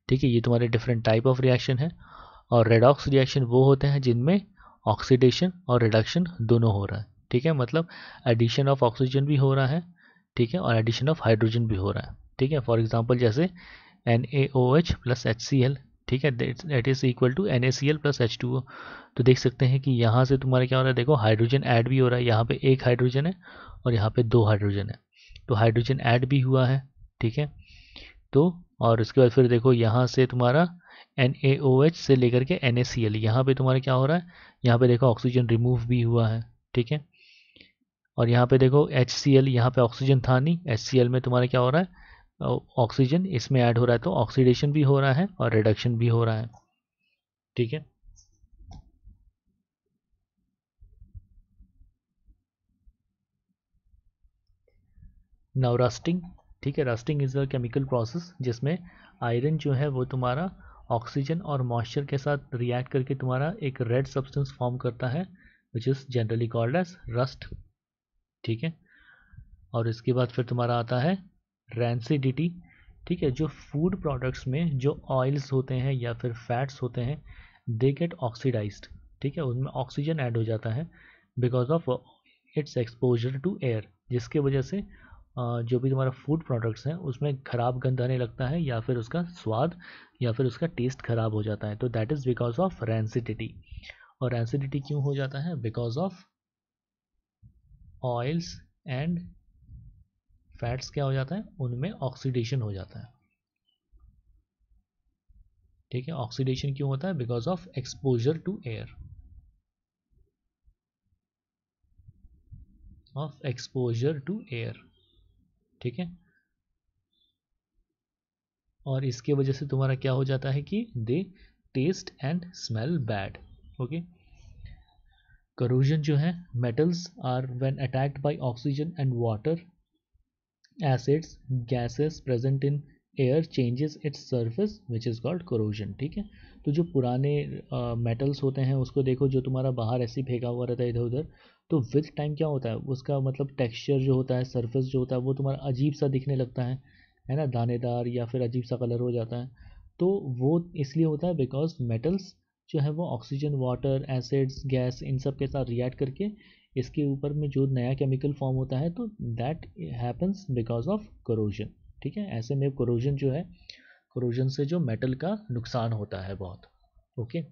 ठीक है। ये तुम्हारे डिफरेंट टाइप ऑफ रिएक्शन है। और रेडॉक्स रिएक्शन वो होते हैं जिनमें ऑक्सीडेशन और रिडक्शन दोनों हो रहा है, ठीक है, मतलब एडिशन ऑफ ऑक्सीजन भी हो रहा है, ठीक है, और एडिशन ऑफ हाइड्रोजन भी हो रहा है, ठीक है। फॉर एग्जांपल जैसे NaOH प्लस HCl, ठीक है, that is equal to NaCl plus H2O। तो देख सकते हैं कि यहाँ से तुम्हारा क्या हो रहा है, देखो हाइड्रोजन ऐड भी हो रहा है, यहाँ पे एक हाइड्रोजन है और यहाँ पे दो हाइड्रोजन है, तो हाइड्रोजन ऐड भी हुआ है, ठीक है। तो और उसके बाद फिर देखो यहाँ से तुम्हारा NaOH से लेकर के NaCl, यहाँ पे तुम्हारा क्या हो रहा है, यहाँ पे देखो ऑक्सीजन रिमूव भी हुआ है, ठीक है। और यहाँ पे देखो HCl, यहाँ पे ऑक्सीजन था नहीं, HCl में तुम्हारा क्या हो रहा है, ऑक्सीजन इसमें ऐड हो रहा है, तो ऑक्सीडेशन भी हो रहा है और रिडक्शन भी हो रहा है, ठीक है। नाउ रस्टिंग, ठीक है, rusting is a chemical process जिसमें आयरन जो है वो तुम्हारा ऑक्सीजन और मॉइस्चर के साथ रिएक्ट करके तुम्हारा एक रेड सब्सटेंस फॉर्म करता है, which is generally called as rust, ठीक है। और इसके बाद फिर तुम्हारा आता है रैंसिडिटी, ठीक है। जो फूड प्रोडक्ट्स में जो ऑयल्स होते हैं या फिर फैट्स होते हैं, दे गेट ऑक्सीडाइज्ड, ठीक है, उनमें ऑक्सीजन ऐड हो जाता है because of its exposure to air, जिसके वजह से जो भी तुम्हारा फूड प्रोडक्ट्स हैं उसमें खराब गंध आने लगता है या फिर उसका स्वाद या फिर उसका टेस्ट खराब हो जाता है, तो that is because of rancidity. और रैंसिडिटी क्यों हो जाता है, because of oils and fats क्या हो जाता है, उनमें ऑक्सीडेशन हो जाता है, ठीक है। ऑक्सीडेशन क्यों होता है, because of exposure to air, of exposure to air, ठीक है। और इसके वजह से तुम्हारा क्या हो जाता है कि they taste and smell bad, okay. Corrosion जो है, metals are when attacked by oxygen and water, acids gases present in air changes its surface which is called corrosion, ठीक है। तो जो पुराने मेटल्स होते हैं उसको देखो, जो तुम्हारा बाहर ऐसे ही फेंका हुआ रहता है इधर उधर, तो विद टाइम क्या होता है, उसका मतलब टेक्सचर जो होता है, सरफेस जो होता है वो तुम्हारा अजीब सा दिखने लगता है ना, दानेदार या फिर अजीब सा कलर हो जाता है। तो वो इसलिए होता है बिकॉज मेटल्स जो है वो oxygen water acids gas in सब के साथ रिएक्ट करके इसके ऊपर में जो नया केमिकल फॉर्म होता है, तो that happens because of corrosion, ठीक है। ऐसे में कोरोजन जो है, कोरोजन से जो मेटल का नुकसान होता है बहुत, ओके।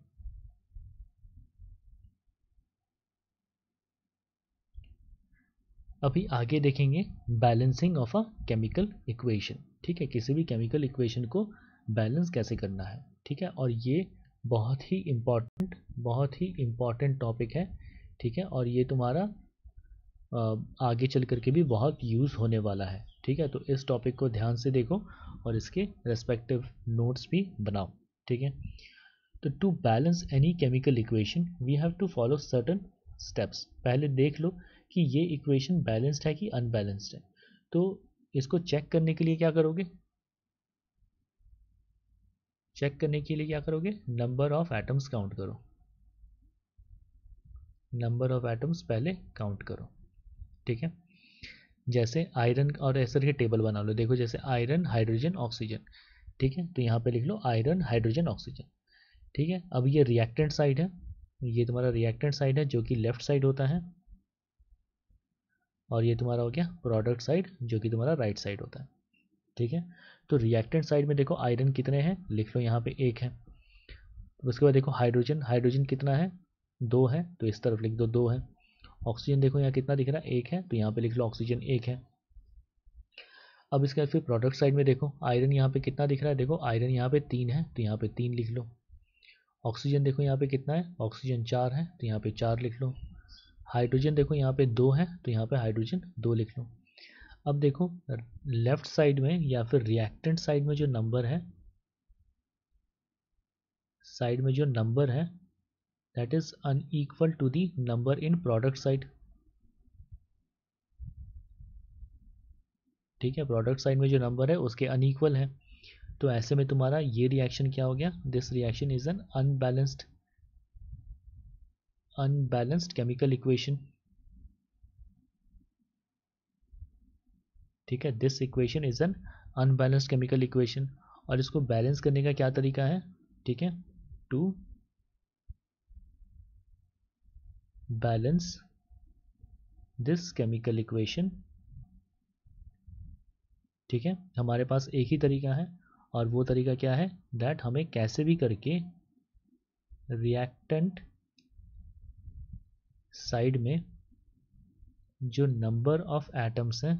अभी आगे देखेंगे balancing of a chemical equation, ठीक है, किसी भी केमिकल इक्वेशन को बैलेंस कैसे करना है, ठीक है। और ये बहुत ही इम्पॉर्टेंट टॉपिक है, ठीक है। और ये तुम्हारा आगे चल करके भी बहुत यूज़ होने वाला है, ठीक है। तो इस टॉपिक को ध्यान से देखो और इसके रेस्पेक्टिव नोट्स भी बनाओ, ठीक है। तो to balance any chemical equation we have to follow certain steps. पहले देख लो कि ये इक्वेशन बैलेंस्ड है कि अनबैलेंस्ड है। तो इसको चेक करने के लिए क्या करोगे, चेक करने के लिए क्या करोगे, नंबर ऑफ एटम्स काउंट करो, नंबर ऑफ एटम्स पहले काउंट करो, ठीक है। जैसे आयरन और ऐसे करके टेबल बना लो, देखो जैसे आयरन, हाइड्रोजन, ऑक्सीजन, ठीक है। तो यहाँ पे लिख लो आयरन, हाइड्रोजन, ऑक्सीजन, ठीक है। अब ये रिएक्टेंट साइड है, ये तुम्हारा रिएक्टेंट साइड है जो कि लेफ्ट साइड होता है, और ये तुम्हारा हो गया प्रोडक्ट साइड जो कि तुम्हारा राइट साइड होता है, ठीक है। तो रिएक्टेंट साइड में देखो आयरन कितने हैं, लिख लो यहाँ पे 1 है। उसके बाद देखो हाइड्रोजन, हाइड्रोजन कितना है, 2 है, तो इस तरफ लिख दो 2 है। ऑक्सीजन देखो यहाँ कितना दिख रहा है, 1 है, तो यहाँ पे लिख लो ऑक्सीजन 1 है। अब इसके बाद फिर प्रोडक्ट साइड में देखो आयरन यहाँ पे कितना दिख रहा है, देखो आयरन यहाँ पे 3 है, तो यहाँ पे 3 लिख लो। ऑक्सीजन देखो यहाँ पे कितना है, ऑक्सीजन 4 है, तो यहाँ पे 4 लिख लो। हाइड्रोजन देखो यहाँ पे 2 है, तो यहाँ पे हाइड्रोजन 2 लिख लो। अब देखो लेफ्ट साइड में या फिर रिएक्टेंट साइड में जो नंबर है, that is unequal to the number in product side, ठीक है। प्रोडक्ट साइड में जो नंबर है उसके अनइक्वल है, तो ऐसे में तुम्हारा ये रिएक्शन क्या हो गया, this reaction is an unbalanced chemical equation, ठीक है। This equation is an unbalanced chemical equation, और इसको बैलेंस करने का क्या तरीका है, ठीक है, to balance this chemical equation, ठीक है। हमारे पास एक ही तरीका है, और वो तरीका क्या है, दैट हमें कैसे भी करके रिएक्टेंट साइड में जो नंबर ऑफ एटम्स हैं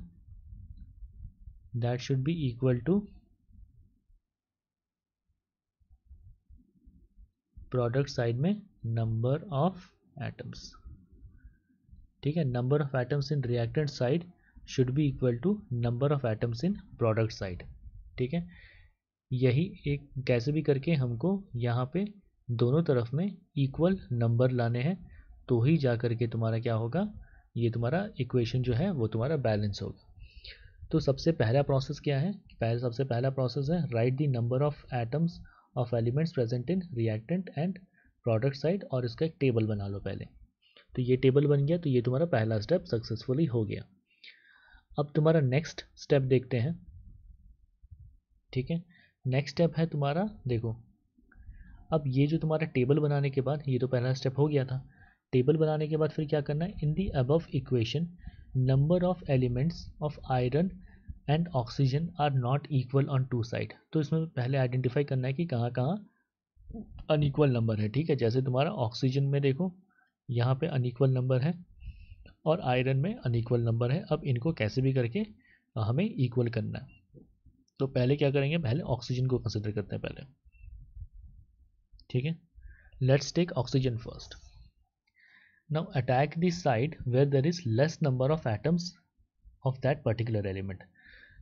that should be equal to product side में नंबर ऑफ एटम्स, ठीक है। Number of atoms in reactant side should be equal to number of atoms in product side, ठीक है। यही एक कैसे भी करके हमको यहाँ पे दोनों तरफ में इक्वल नंबर लाने हैं, तो ही जा करके तुम्हारा क्या होगा, ये तुम्हारा इक्वेशन जो है वो तुम्हारा बैलेंस होगा। तो सबसे पहला प्रोसेस क्या है, सबसे पहला प्रोसेस है right the number of atoms of elements present in reactant and product side, और इसका एक टेबल बना लो पहले। तो ये टेबल बन गया, तो ये तुम्हारा पहला स्टेप सक्सेसफुली हो गया। अब तुम्हारा नेक्स्ट स्टेप देखते हैं, ठीक है। नेक्स्ट स्टेप है तुम्हारा, देखो अब ये जो तुम्हारा टेबल बनाने के बाद, ये तो पहला स्टेप हो गया था। टेबल बनाने के बाद फिर क्या करना है, in the above equation number of elements of iron and oxygen are not equal on two side. तो इसमें पहले आइडेंटिफाई करना है कि कहाँ कहाँ अनइक्वल नंबर है, ठीक है। जैसे तुम्हारा ऑक्सीजन में देखो यहाँ पे अनइक्वल नंबर है, और आयरन में अनइक्वल नंबर है। अब इनको कैसे भी करके हमें इक्वल करना है। तो पहले क्या करेंगे, पहले ऑक्सीजन को कंसिडर करते हैं पहले, ठीक है। Let's take oxygen first. Now attack the side where there is less number of atoms of that particular element.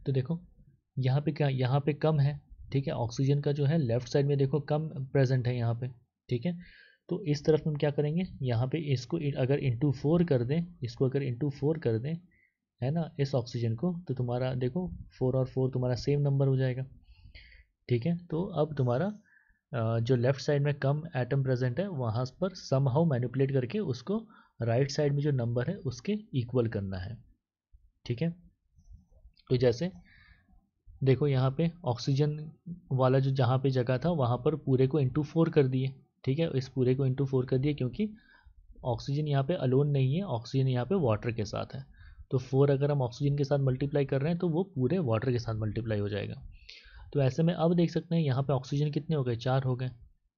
तो देखो यहाँ पे क्या, यहाँ पे कम है, ठीक है। ऑक्सीजन का जो है लेफ्ट साइड में देखो कम प्रेजेंट है यहाँ पे, ठीक है। तो इस तरफ हम क्या करेंगे, यहाँ पे इसको अगर इंटू 4 कर दें, इसको अगर इंटू 4 कर दें, है ना, इस ऑक्सीजन को, तो तुम्हारा देखो 4 और 4 तुम्हारा सेम नंबर हो जाएगा, ठीक है। तो अब तुम्हारा जो लेफ्ट साइड में कम एटम प्रेजेंट है वहाँ पर समहाउ मैनिपुलेट करके उसको राइट साइड में जो नंबर है उसके इक्वल करना है, ठीक है। तो जैसे देखो यहाँ पे ऑक्सीजन वाला जो जहाँ पे जगह था वहाँ पर पूरे को इंटू 4 कर दिए, ठीक है। इस पूरे को इंटू 4 कर दिए क्योंकि ऑक्सीजन यहाँ पे अलोन नहीं है, ऑक्सीजन यहाँ पे वाटर के साथ है। तो 4 अगर हम ऑक्सीजन के साथ मल्टीप्लाई कर रहे हैं तो वो पूरे वाटर के साथ मल्टीप्लाई हो जाएगा। तो ऐसे में अब देख सकते हैं यहाँ पे ऑक्सीजन कितने हो गए, 4 हो गए,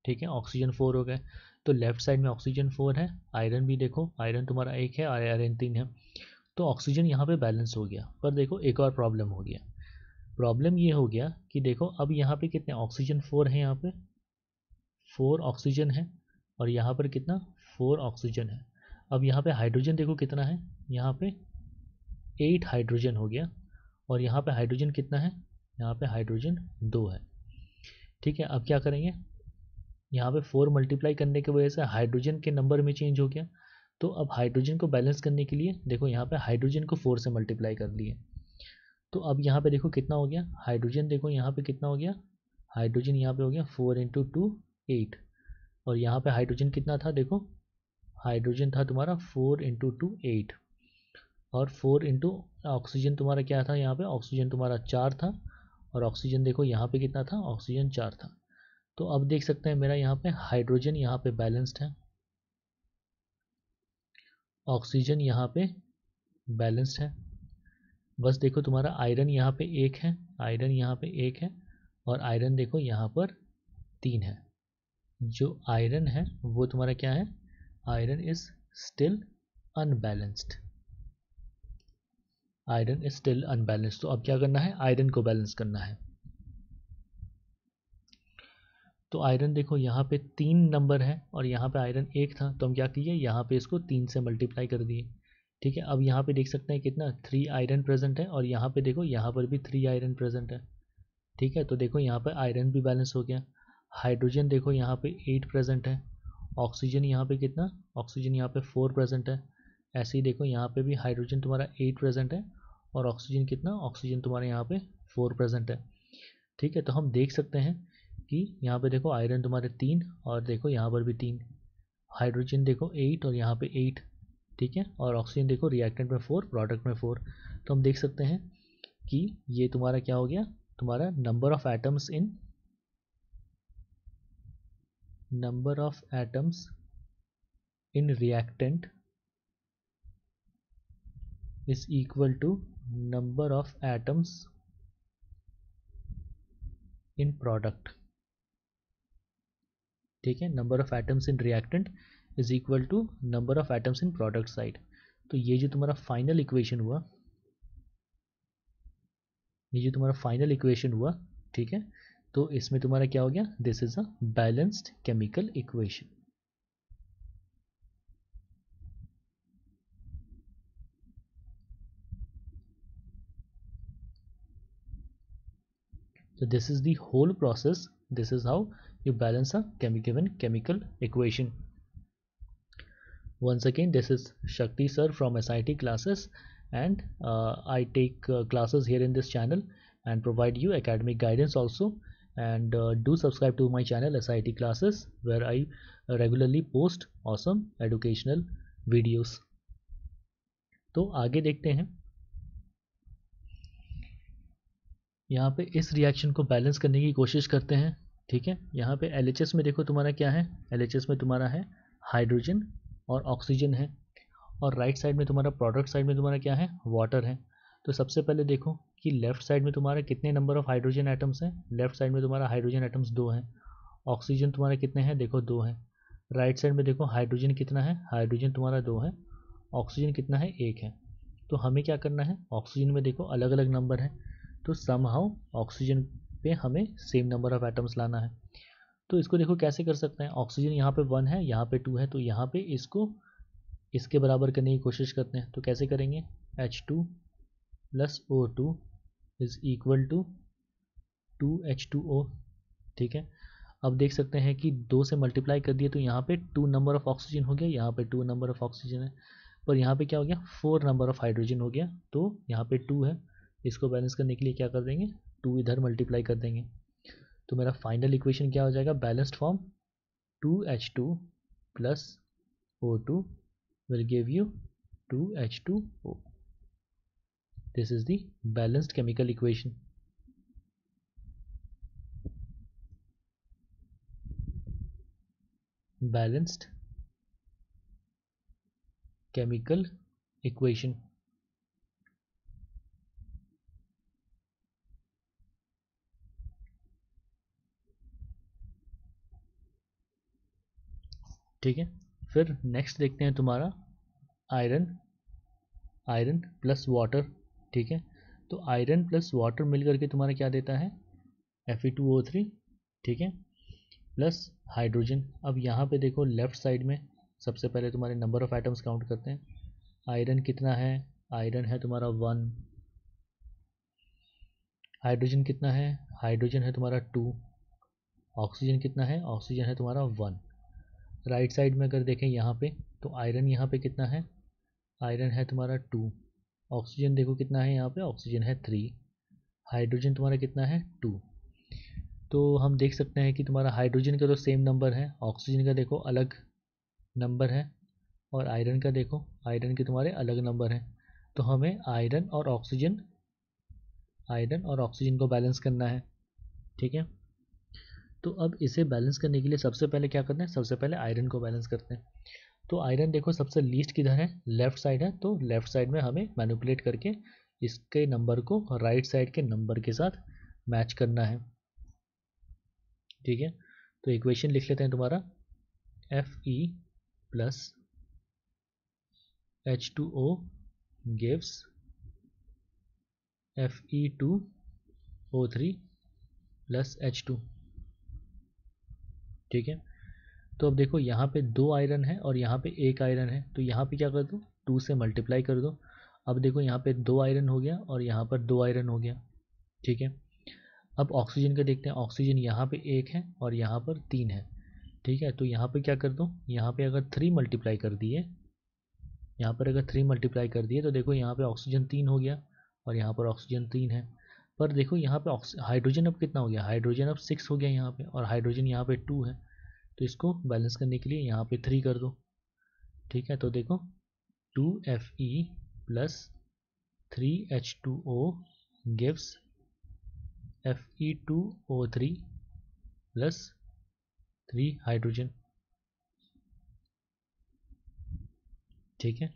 ठीक है। ऑक्सीजन 4 हो गए, तो लेफ्ट साइड में ऑक्सीजन 4 है, आयरन भी देखो आयरन तुम्हारा 1 है, आयरन 3 है। तो ऑक्सीजन यहाँ पे बैलेंस हो गया। पर देखो एक और प्रॉब्लम हो गया, प्रॉब्लम ये हो गया कि देखो अब यहाँ पे कितने ऑक्सीजन 4 है, यहाँ पे 4 ऑक्सीजन है, और यहाँ पर कितना 4 ऑक्सीजन है। अब यहाँ पे हाइड्रोजन देखो कितना है, यहाँ पे 8 हाइड्रोजन हो गया, और यहाँ पे हाइड्रोजन कितना है, यहाँ पे हाइड्रोजन 2 है, ठीक है। अब क्या करेंगे, यहाँ पे 4 मल्टीप्लाई करने की वजह से हाइड्रोजन के नंबर में चेंज हो गया। तो अब हाइड्रोजन को बैलेंस करने के लिए देखो यहाँ पे हाइड्रोजन को 4 से मल्टीप्लाई कर लिए। तो अब यहाँ पे देखो कितना हो गया, हाइड्रोजन देखो यहाँ पे कितना हो गया, हाइड्रोजन यहाँ पे हो गया 4 इंटू 2 8, और यहाँ पे हाइड्रोजन कितना था देखो, हाइड्रोजन था तुम्हारा 4 इंटू 2 8। और 4 इंटू ऑक्सीजन तुम्हारा क्या था, यहाँ पे ऑक्सीजन तुम्हारा 4 था, और ऑक्सीजन देखो यहाँ पे कितना था, ऑक्सीजन 4 था। तो अब देख सकते हैं मेरा यहाँ पे हाइड्रोजन यहाँ पे बैलेंस्ड है, ऑक्सीजन यहाँ पे बैलेंस्ड है। बस देखो तुम्हारा आयरन यहाँ पे 1 है, आयरन यहाँ पे 1 है, और आयरन देखो यहाँ पर 3 है। जो आयरन है वो तुम्हारा क्या है, iron is still unbalanced, iron is still unbalanced. तो अब क्या करना है, आयरन को बैलेंस करना है। तो आयरन देखो यहाँ पे 3 नंबर है और यहाँ पे आयरन 1 था, तो हम क्या किए, यहाँ पे इसको 3 से मल्टीप्लाई कर दिए। ठीक है, अब यहाँ पे देख सकते हैं कितना 3 आयरन प्रेजेंट है, और यहाँ पे देखो यहाँ पर भी 3 आयरन प्रेजेंट है। ठीक है, तो देखो यहाँ पर आयरन भी बैलेंस हो गया। हाइड्रोजन देखो यहाँ पे 8 प्रेजेंट है, ऑक्सीजन यहाँ पे कितना, ऑक्सीजन यहाँ पे 4 प्रेजेंट है। ऐसे ही देखो यहाँ पे भी हाइड्रोजन तुम्हारा 8 प्रेजेंट है, और ऑक्सीजन कितना, ऑक्सीजन तुम्हारे यहाँ पे 4 प्रेजेंट है। ठीक है, तो हम देख सकते हैं कि यहाँ पे देखो आयरन तुम्हारे 3, और देखो यहाँ पर भी 3, हाइड्रोजन देखो 8 और यहाँ पे 8। ठीक है, और ऑक्सीजन देखो रिएक्टेंट में 4, प्रोडक्ट में 4। तो हम देख सकते हैं कि ये तुम्हारा क्या हो गया, तुम्हारा number of atoms in reactant is equal to number of atoms in product। ठीक है, number of atoms in reactant is equal to number of atoms in product side. तो ये जो तुम्हारा फाइनल इक्वेशन हुआ, ठीक है, तो इसमें तुम्हारा क्या हो गया, this is a balanced chemical equation. So this is the whole process. This is how you balance a given chemical equation. Once again, this is Shakti sir from SIT classes, and I take classes here in this channel and provide you academic guidance also. And do subscribe to my channel SIT classes, where I regularly post awesome educational videos. तो आगे देखते हैं, यहाँ पे इस रिएक्शन को बैलेंस करने की कोशिश करते हैं। ठीक है, यहाँ पे LHS में देखो तुम्हारा क्या है, LHS में तुम्हारा है हाइड्रोजन और ऑक्सीजन है, और राइट साइड में तुम्हारा प्रोडक्ट साइड में तुम्हारा क्या है, वाटर है। तो सबसे पहले देखो कि लेफ्ट साइड में तुम्हारा कितने नंबर ऑफ हाइड्रोजन एटम्स हैं, लेफ्ट साइड में तुम्हारा हाइड्रोजन एटम्स 2 हैं, ऑक्सीजन तुम्हारा कितने हैं, देखो 2 हैं। राइट साइड में देखो हाइड्रोजन कितना है, हाइड्रोजन तुम्हारा 2 है, ऑक्सीजन कितना है, 1 है। तो हमें क्या करना है, ऑक्सीजन में देखो अलग अलग नंबर है, तो समहाउ ऑक्सीजन पे हमें सेम नंबर ऑफ एटम्स लाना है। तो इसको देखो कैसे कर सकते हैं, ऑक्सीजन यहाँ पे 1 है, यहाँ पे 2 है, तो यहाँ पे इसको इसके बराबर करने की कोशिश करते हैं। तो कैसे करेंगे, H2 plus O2 is equal to 2H2O। ठीक है, अब देख सकते हैं कि 2 से मल्टीप्लाई कर दिए तो यहाँ पे 2 नंबर ऑफ ऑक्सीजन हो गया, यहाँ पे 2 नंबर ऑफ ऑक्सीजन है, पर यहाँ पे क्या हो गया, 4 नंबर ऑफ हाइड्रोजन हो गया। तो यहाँ पे 2 है, इसको बैलेंस करने के लिए क्या कर देंगे, 2 इधर मल्टीप्लाई कर देंगे। तो मेरा फाइनल इक्वेशन क्या हो जाएगा, balanced form 2H2 plus O2 will give you 2H2O. This is the balanced chemical equation. Balanced chemical equation. ठीक है, फिर नेक्स्ट देखते हैं तुम्हारा आयरन प्लस वाटर। ठीक है, तो आयरन प्लस वाटर मिल करके तुम्हारा क्या देता है, Fe2O3। ठीक है, प्लस हाइड्रोजन। अब यहाँ पे देखो लेफ्ट साइड में सबसे पहले तुम्हारे नंबर ऑफ एटम्स काउंट करते हैं। आयरन कितना है, आयरन है तुम्हारा 1, हाइड्रोजन कितना है, हाइड्रोजन है तुम्हारा 2, ऑक्सीजन कितना है, ऑक्सीजन है तुम्हारा 1। राइट साइड में अगर देखें यहाँ पे, तो आयरन यहाँ पे कितना है, आयरन है तुम्हारा 2, ऑक्सीजन देखो कितना है यहाँ पे, ऑक्सीजन है 3, हाइड्रोजन तुम्हारा कितना है 2। तो हम देख सकते हैं कि तुम्हारा हाइड्रोजन का तो सेम नंबर है, ऑक्सीजन का देखो अलग नंबर है, और आयरन का देखो, आयरन के तुम्हारे अलग नंबर हैं। तो हमें आयरन और ऑक्सीजन को बैलेंस करना है, ठीक है। तो अब इसे बैलेंस करने के लिए सबसे पहले क्या करते हैं, सबसे पहले आयरन को बैलेंस करते हैं। तो आयरन देखो सबसे लीस्ट किधर है, लेफ्ट साइड है, तो लेफ्ट साइड में हमें मैनिपुलेट करके इसके नंबर को राइट साइड के नंबर के साथ मैच करना है, ठीक है। तो इक्वेशन लिख लेते हैं तुम्हारा Fe plus H2O gives Fe2O3 plus H2, ठीक है। तो अब देखो यहाँ पे 2 आयरन है और यहाँ पे 1 आयरन है, तो यहाँ पे क्या कर दो, 2 से मल्टीप्लाई कर दो। अब देखो यहाँ पे 2 आयरन हो गया और यहाँ पर 2 आयरन हो गया, ठीक है। अब ऑक्सीजन का देखते हैं, ऑक्सीजन यहाँ पे 1 है और यहाँ पर 3 है, ठीक है। तो यहाँ पे क्या कर दो, यहाँ पे अगर 3 मल्टीप्लाई कर दिए, यहाँ पर अगर 3 मल्टीप्लाई कर दिए तो देखो यहाँ पे ऑक्सीजन 3 हो गया और यहाँ पर ऑक्सीजन 3 है। पर देखो यहाँ पे हाइड्रोजन अब कितना हो गया, हाइड्रोजन अब 6 हो गया यहाँ पे, और हाइड्रोजन यहाँ पे 2 है। तो इसको बैलेंस करने के लिए यहाँ पे 3 कर दो, ठीक है। तो देखो 2Fe plus 3H2O gives Fe2O3 plus 3 hydrogen, ठीक है।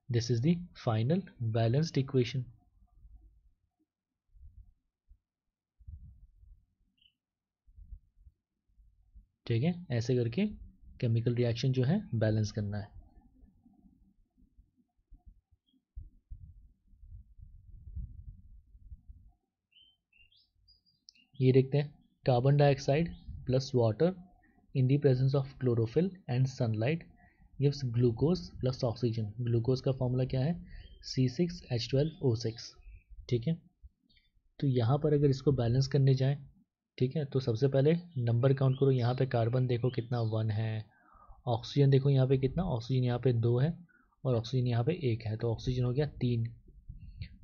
This is the final balanced equation, ठीक है। ऐसे करके केमिकल रिएक्शन जो है बैलेंस करना है। ये देखते हैं, carbon dioxide plus water in the presence of chlorophyll and sunlight gives glucose plus oxygen. Glucose का फॉर्मूला क्या है, C6H12O6, ठीक है। तो यहाँ पर अगर इसको बैलेंस करने जाएं, ठीक है, तो सबसे पहले नंबर काउंट करो। यहाँ पे कार्बन देखो कितना 1 है, ऑक्सीजन देखो यहाँ पे कितना, ऑक्सीजन यहाँ पे 2 है और ऑक्सीजन यहाँ पे 1 है, तो ऑक्सीजन हो गया 3।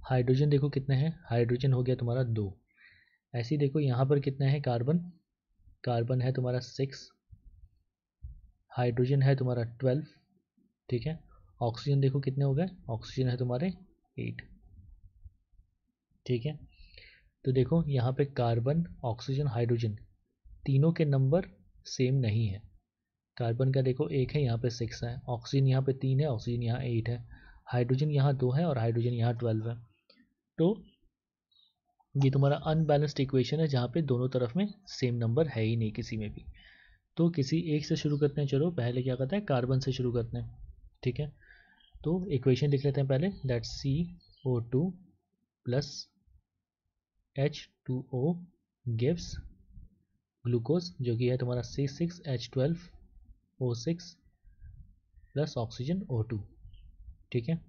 हाइड्रोजन देखो कितने हैं, हाइड्रोजन हो गया तुम्हारा 2। ऐसे ही देखो यहाँ पर कितना है, कार्बन, कार्बन है तुम्हारा 6, हाइड्रोजन है तुम्हारा 12, ठीक है। ऑक्सीजन देखो कितने हो गए, ऑक्सीजन है तुम्हारे 8, ठीक है। तो देखो यहाँ पे कार्बन, ऑक्सीजन, हाइड्रोजन तीनों के नंबर सेम नहीं है। कार्बन का देखो 1 है, यहाँ पे 6 है, ऑक्सीजन यहाँ पे 3 है, ऑक्सीजन यहाँ 8 है, हाइड्रोजन यहाँ 2 है और हाइड्रोजन यहाँ 12 है। तो ये तुम्हारा अनबैलेंस्ड इक्वेशन है जहाँ पे दोनों तरफ में सेम नंबर है ही नहीं किसी में भी। तो किसी एक से शुरू करते हैं, चलो पहले क्या करते हैं, कार्बन से शुरू करते हैं, ठीक है। तो इक्वेशन लिख लेते हैं पहले, that CO2 plus H2O gives glucose जो कि है तुम्हारा C6H12O6 प्लस ऑक्सीजन O2, ठीक है।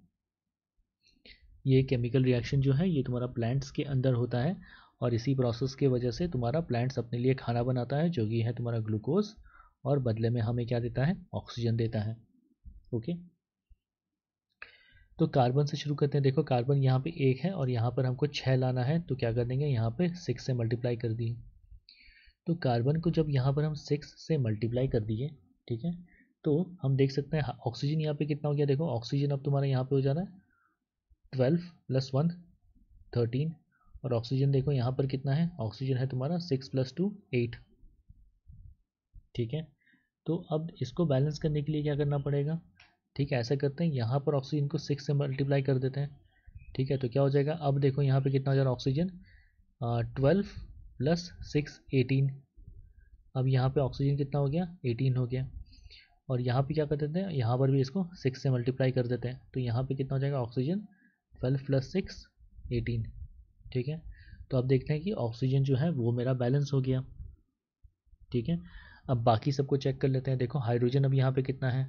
ये केमिकल रिएक्शन जो है ये तुम्हारा प्लांट्स के अंदर होता है और इसी प्रोसेस की वजह से तुम्हारा प्लांट्स अपने लिए खाना बनाता है जो कि है तुम्हारा ग्लूकोज, और बदले में हमें क्या देता है, ऑक्सीजन देता है, ओके। तो कार्बन से शुरू करते हैं। देखो कार्बन यहाँ पे 1 है और यहाँ पर हमको 6 लाना है, तो क्या कर देंगे, यहाँ पे 6 से मल्टीप्लाई कर दिए। तो कार्बन को जब यहाँ पर हम 6 से मल्टीप्लाई कर दिए, ठीक है, तो हम देख सकते हैं ऑक्सीजन यहाँ पे कितना हो गया। देखो ऑक्सीजन अब तुम्हारा यहाँ पे हो जा रहा है 12 प्लस 1 13, और ऑक्सीजन देखो यहाँ पर कितना है, ऑक्सीजन है तुम्हारा 6 प्लस 2 8, ठीक है। तो अब इसको बैलेंस करने के लिए क्या करना पड़ेगा, ठीक है, ऐसा करते हैं, यहाँ पर ऑक्सीजन को 6 से मल्टीप्लाई कर देते हैं, ठीक है। तो क्या हो जाएगा, अब देखो यहाँ पे कितना हो जा रहा है ऑक्सीजन, 12 प्लस 6 18, अब यहाँ पे ऑक्सीजन कितना हो गया, 18 हो गया। और यहाँ पे क्या कर देते हैं, यहाँ पर भी इसको 6 से मल्टीप्लाई कर देते हैं, तो यहाँ पे कितना हो जाएगा ऑक्सीजन 12 प्लस 6 18, ठीक है। तो अब देखते हैं कि ऑक्सीजन जो है वो मेरा बैलेंस हो गया, ठीक है। अब बाकी सबको चेक कर लेते हैं। देखो हाइड्रोजन अब यहाँ पे कितना है,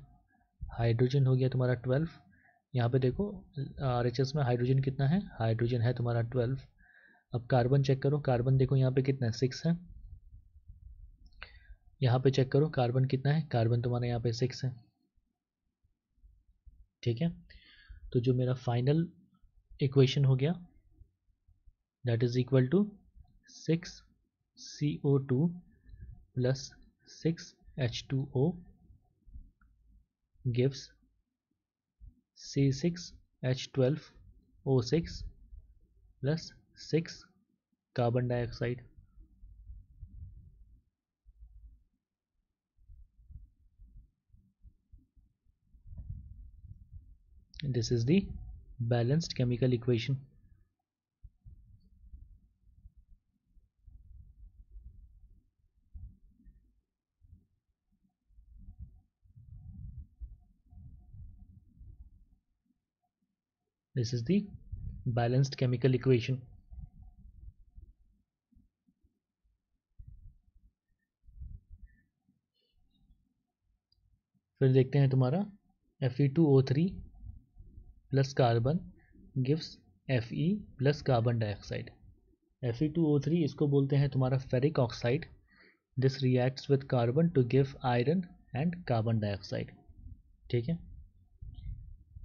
हाइड्रोजन हो गया तुम्हारा 12, यहाँ पे देखो RHS में हाइड्रोजन कितना है, हाइड्रोजन है तुम्हारा 12। अब कार्बन चेक करो, कार्बन देखो यहाँ पे कितना है, 6 है। यहाँ पे चेक करो कार्बन कितना है, कार्बन तुम्हारा यहाँ पे 6 है, ठीक है। तो जो मेरा फाइनल इक्वेशन हो गया that is equal to 6CO2 plus 6H2O gives C6H12 O6 plus 6 carbon dioxide. This is the balanced chemical equation. This is the balanced chemical equation. फिर देखते हैं तुम्हारा Fe2O3 plus carbon gives Fe plus carbon dioxide. Fe2O3 इसको बोलते हैं तुम्हारा ferric oxide. This reacts with carbon to give iron and carbon dioxide. ठीक है,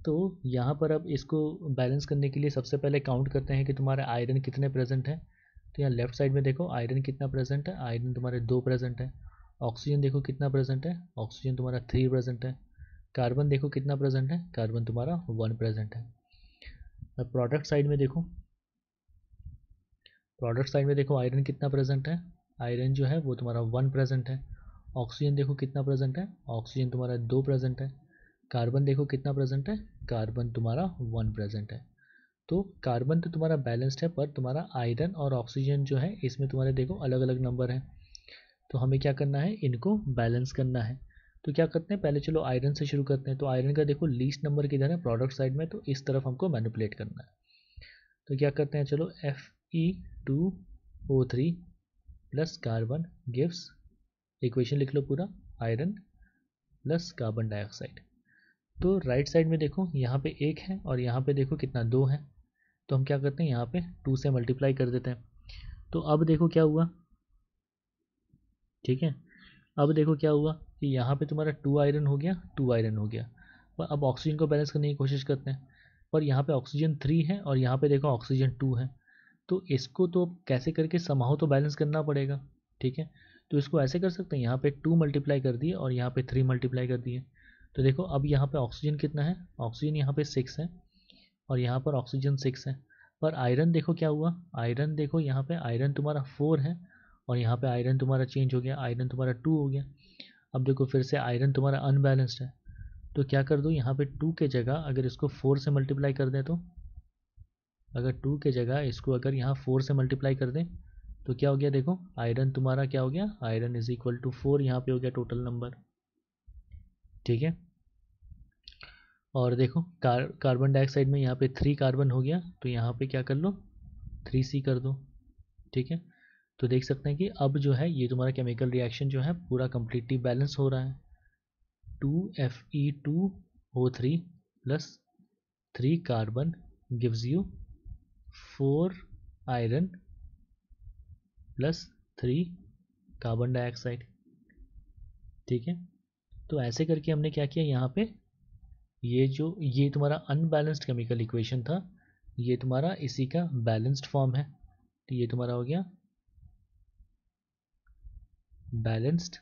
तो यहाँ पर अब इसको बैलेंस करने के लिए सबसे पहले काउंट करते हैं कि तुम्हारा आयरन कितने प्रेजेंट है। तो यहाँ लेफ्ट साइड में देखो आयरन कितना प्रेजेंट है, आयरन तुम्हारे 2 प्रेजेंट है। ऑक्सीजन देखो कितना प्रेजेंट है, ऑक्सीजन तुम्हारा 3 प्रेजेंट है। कार्बन देखो कितना प्रेजेंट है, कार्बन तुम्हारा 1 प्रेजेंट है। अब प्रोडक्ट साइड में देखो, प्रोडक्ट साइड में देखो आयरन कितना प्रेजेंट है, आयरन जो है वो तुम्हारा 1 प्रेजेंट है। ऑक्सीजन देखो कितना प्रेजेंट है, ऑक्सीजन तुम्हारा 2 प्रेजेंट है। कार्बन देखो कितना प्रेजेंट है, कार्बन तुम्हारा 1 प्रेजेंट है। तो कार्बन तो तुम्हारा बैलेंस्ड है, पर तुम्हारा आयरन और ऑक्सीजन जो है इसमें तुम्हारे देखो अलग अलग नंबर हैं। तो हमें क्या करना है, इनको बैलेंस करना है। तो क्या करते हैं, पहले चलो आयरन से शुरू करते हैं। तो आयरन का देखो लीस्ट नंबर किधर है, प्रोडक्ट साइड में, तो इस तरफ हमको मैनिपुलेट करना है। तो क्या करते हैं, चलो Fe2O3 plus carbon gives, equation लिख लो पूरा, आयरन प्लस कार्बन डाइऑक्साइड। तो राइट साइड में देखो यहाँ पे 1 है और यहाँ पे देखो कितना 2 है। तो हम क्या करते हैं, यहाँ पे 2 से मल्टीप्लाई कर देते हैं। तो अब देखो क्या हुआ, ठीक है, अब देखो क्या हुआ कि यहाँ पे तुम्हारा 2 आयरन हो गया, 2 आयरन हो गया। पर अब ऑक्सीजन को बैलेंस करने की कोशिश करते हैं, पर यहाँ पे ऑक्सीजन 3 है और यहाँ पे देखो ऑक्सीजन 2 है। तो इसको तो कैसे करके समहाउ तो बैलेंस करना पड़ेगा। ठीक है, तो इसको ऐसे कर सकते हैं, यहाँ पे 2 मल्टीप्लाई कर दिए और यहाँ पे 3 मल्टीप्लाई कर दिए। तो देखो अब यहाँ पे ऑक्सीजन कितना है, ऑक्सीजन यहाँ पे 6 है और यहाँ पर ऑक्सीजन 6 है। पर आयरन देखो क्या हुआ, आयरन देखो यहाँ पे आयरन तुम्हारा 4 है और यहाँ पे आयरन तुम्हारा चेंज हो गया, आयरन तुम्हारा 2 हो गया। अब देखो फिर से आयरन तुम्हारा अनबैलेंस्ड है। तो क्या कर दो, यहाँ पे 2 के जगह अगर इसको 4 से मल्टीप्लाई कर दें, तो अगर 2 के जगह इसको अगर यहाँ 4 से मल्टीप्लाई कर दें तो क्या हो गया, देखो आयरन तुम्हारा क्या हो गया, आयरन इज इक्वल टू 4 यहाँ पे हो गया टोटल नंबर। ठीक है, और देखो कार्बन डाइऑक्साइड में यहाँ पे 3 कार्बन हो गया, तो यहाँ पे क्या कर लो 3C कर दो। ठीक है, तो देख सकते हैं कि अब जो है ये तुम्हारा केमिकल रिएक्शन जो है पूरा कम्प्लीटली बैलेंस हो रहा है। 2Fe2O3 plus 3 carbon gives you 4 iron plus 3 carbon dioxide. ठीक है, तो ऐसे करके हमने क्या किया, यहाँ पे ये तुम्हारा अनबैलेंस्ड केमिकल इक्वेशन था, ये तुम्हारा इसी का बैलेंस्ड फॉर्म है। तो ये तुम्हारा हो गया बैलेंस्ड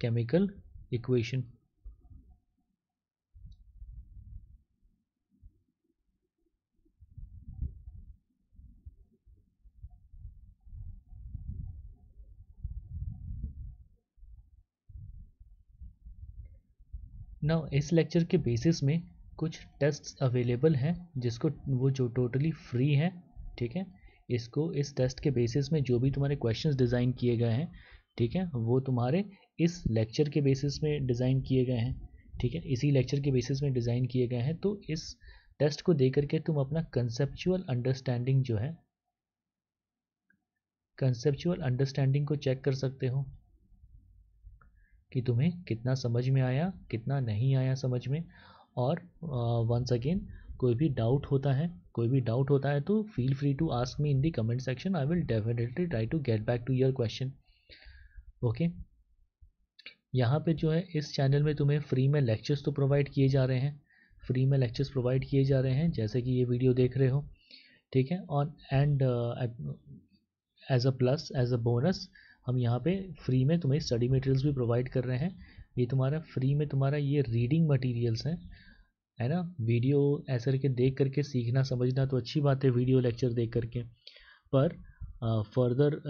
केमिकल इक्वेशन। नाउ इस लेक्चर के बेसिस में कुछ टेस्ट्स अवेलेबल हैं जिसको वो जो टोटली फ्री है। ठीक है, इसको इस टेस्ट के बेसिस में जो भी तुम्हारे क्वेश्चंस डिज़ाइन किए गए हैं, ठीक है, वो तुम्हारे इस लेक्चर के बेसिस में डिज़ाइन किए गए हैं। ठीक है, इसी लेक्चर के बेसिस में डिज़ाइन किए गए हैं। तो इस टेस्ट को दे करके तुम अपना कंसेप्चुअल अंडरस्टैंडिंग जो है, कंसेप्चुअल अंडरस्टैंडिंग को चेक कर सकते हो कि तुम्हें कितना समझ में आया, कितना नहीं आया समझ में। और वंस अगेन कोई भी डाउट होता है, कोई भी डाउट होता है तो feel free to ask me in the comment section, I will definitely try to get back to your question. Okay, यहाँ पे जो है इस चैनल में तुम्हें फ्री में लेक्चर्स तो प्रोवाइड किए जा रहे हैं, फ्री में लेक्चर्स प्रोवाइड किए जा रहे हैं जैसे कि ये वीडियो देख रहे हो। ठीक है, और and as a plus, as a bonus, हम यहाँ पे फ्री में तुम्हें स्टडी मटेरियल्स भी प्रोवाइड कर रहे हैं। ये तुम्हारा फ्री में तुम्हारा ये रीडिंग मटेरियल्स हैं, है ना। वीडियो ऐसे करके देख करके सीखना समझना तो अच्छी बात है, वीडियो लेक्चर देख करके, पर फर्दर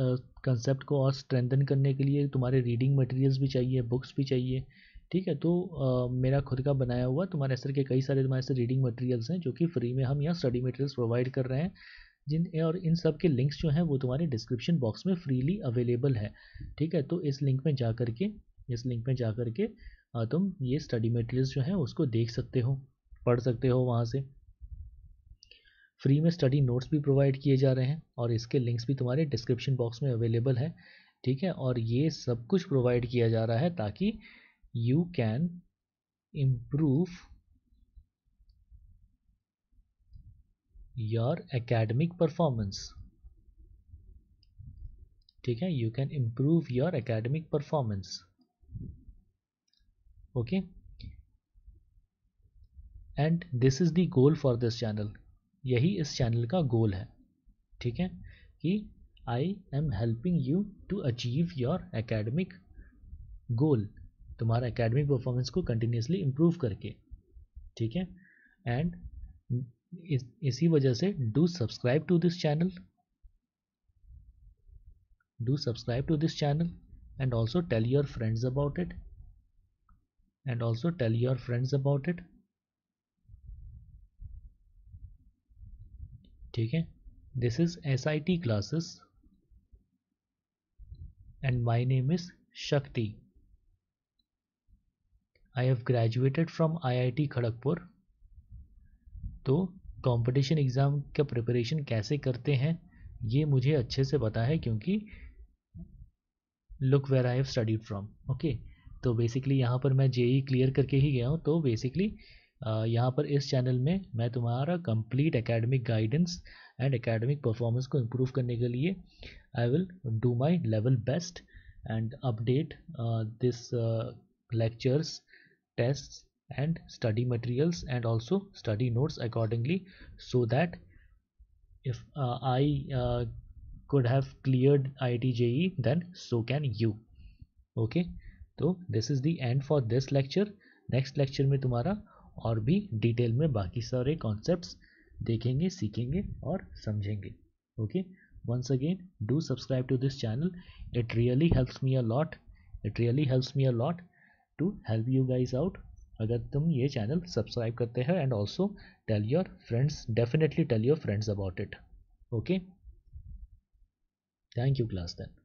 कंसेप्ट को और स्ट्रेंथन करने के लिए तुम्हारे रीडिंग मटेरियल्स भी चाहिए, बुक्स भी चाहिए, ठीक है। तो मेरा खुद का बनाया हुआ तुम्हारे ऐसे के कई सारे तुम्हारे से रीडिंग मटेरियल्स हैं जो कि फ्री में हम यहाँ स्टडी मटेरियल्स प्रोवाइड कर रहे हैं, और इन सब के लिंक्स जो हैं वो तुम्हारे डिस्क्रिप्शन बॉक्स में फ्रीली अवेलेबल है, ठीक है। तो इस लिंक में जा करके तुम ये स्टडी मटेरियल्स जो हैं उसको देख सकते हो, पढ़ सकते हो वहाँ से। फ्री में स्टडी नोट्स भी प्रोवाइड किए जा रहे हैं और इसके लिंक्स भी तुम्हारे डिस्क्रिप्शन बॉक्स में अवेलेबल है, ठीक है। और ये सब कुछ प्रोवाइड किया जा रहा है ताकि you can improve your academic performance, ठीक है। You can improve your academic performance, okay. And this is the goal for this channel, यही इस चैनल का गोल है, ठीक है, कि I am helping you to achieve your academic goal, तुम्हारा एकेडमिक परफॉर्मेंस को कंटिन्यूसली इम्प्रूव करके, ठीक है। एंड इसी वजह से do subscribe to this channel, do subscribe to this channel and also tell your friends about it, ठीक है। This is SIT classes and my name is Shakti. I have graduated from IIT Kharagpur. तो कंपटीशन एग्ज़ाम का प्रिपरेशन कैसे करते हैं ये मुझे अच्छे से पता है, क्योंकि look where I have studied from, okay. तो बेसिकली यहाँ पर मैं JEE क्लियर करके ही गया हूँ, तो बेसिकली यहाँ पर इस चैनल में मैं तुम्हारा complete academic guidance and academic performance को इम्प्रूव करने के लिए I will do my level best and update this lectures, tests and study materials and also study notes accordingly, so that if I could have cleared IIT JEE, then so can you, okay। तो this is the end for this lecture. Next lecture में तुम्हारा और भी डिटेल में बाकी सारे कॉन्सेप्ट्स देखेंगे, सीखेंगे और समझेंगे, okay. Once again do subscribe to this channel, it really helps me a lot to help you guys out अगर तुम ये चैनल सब्सक्राइब करते हैं, and also tell your friends, definitely tell your friends about it, okay. Thank you class then.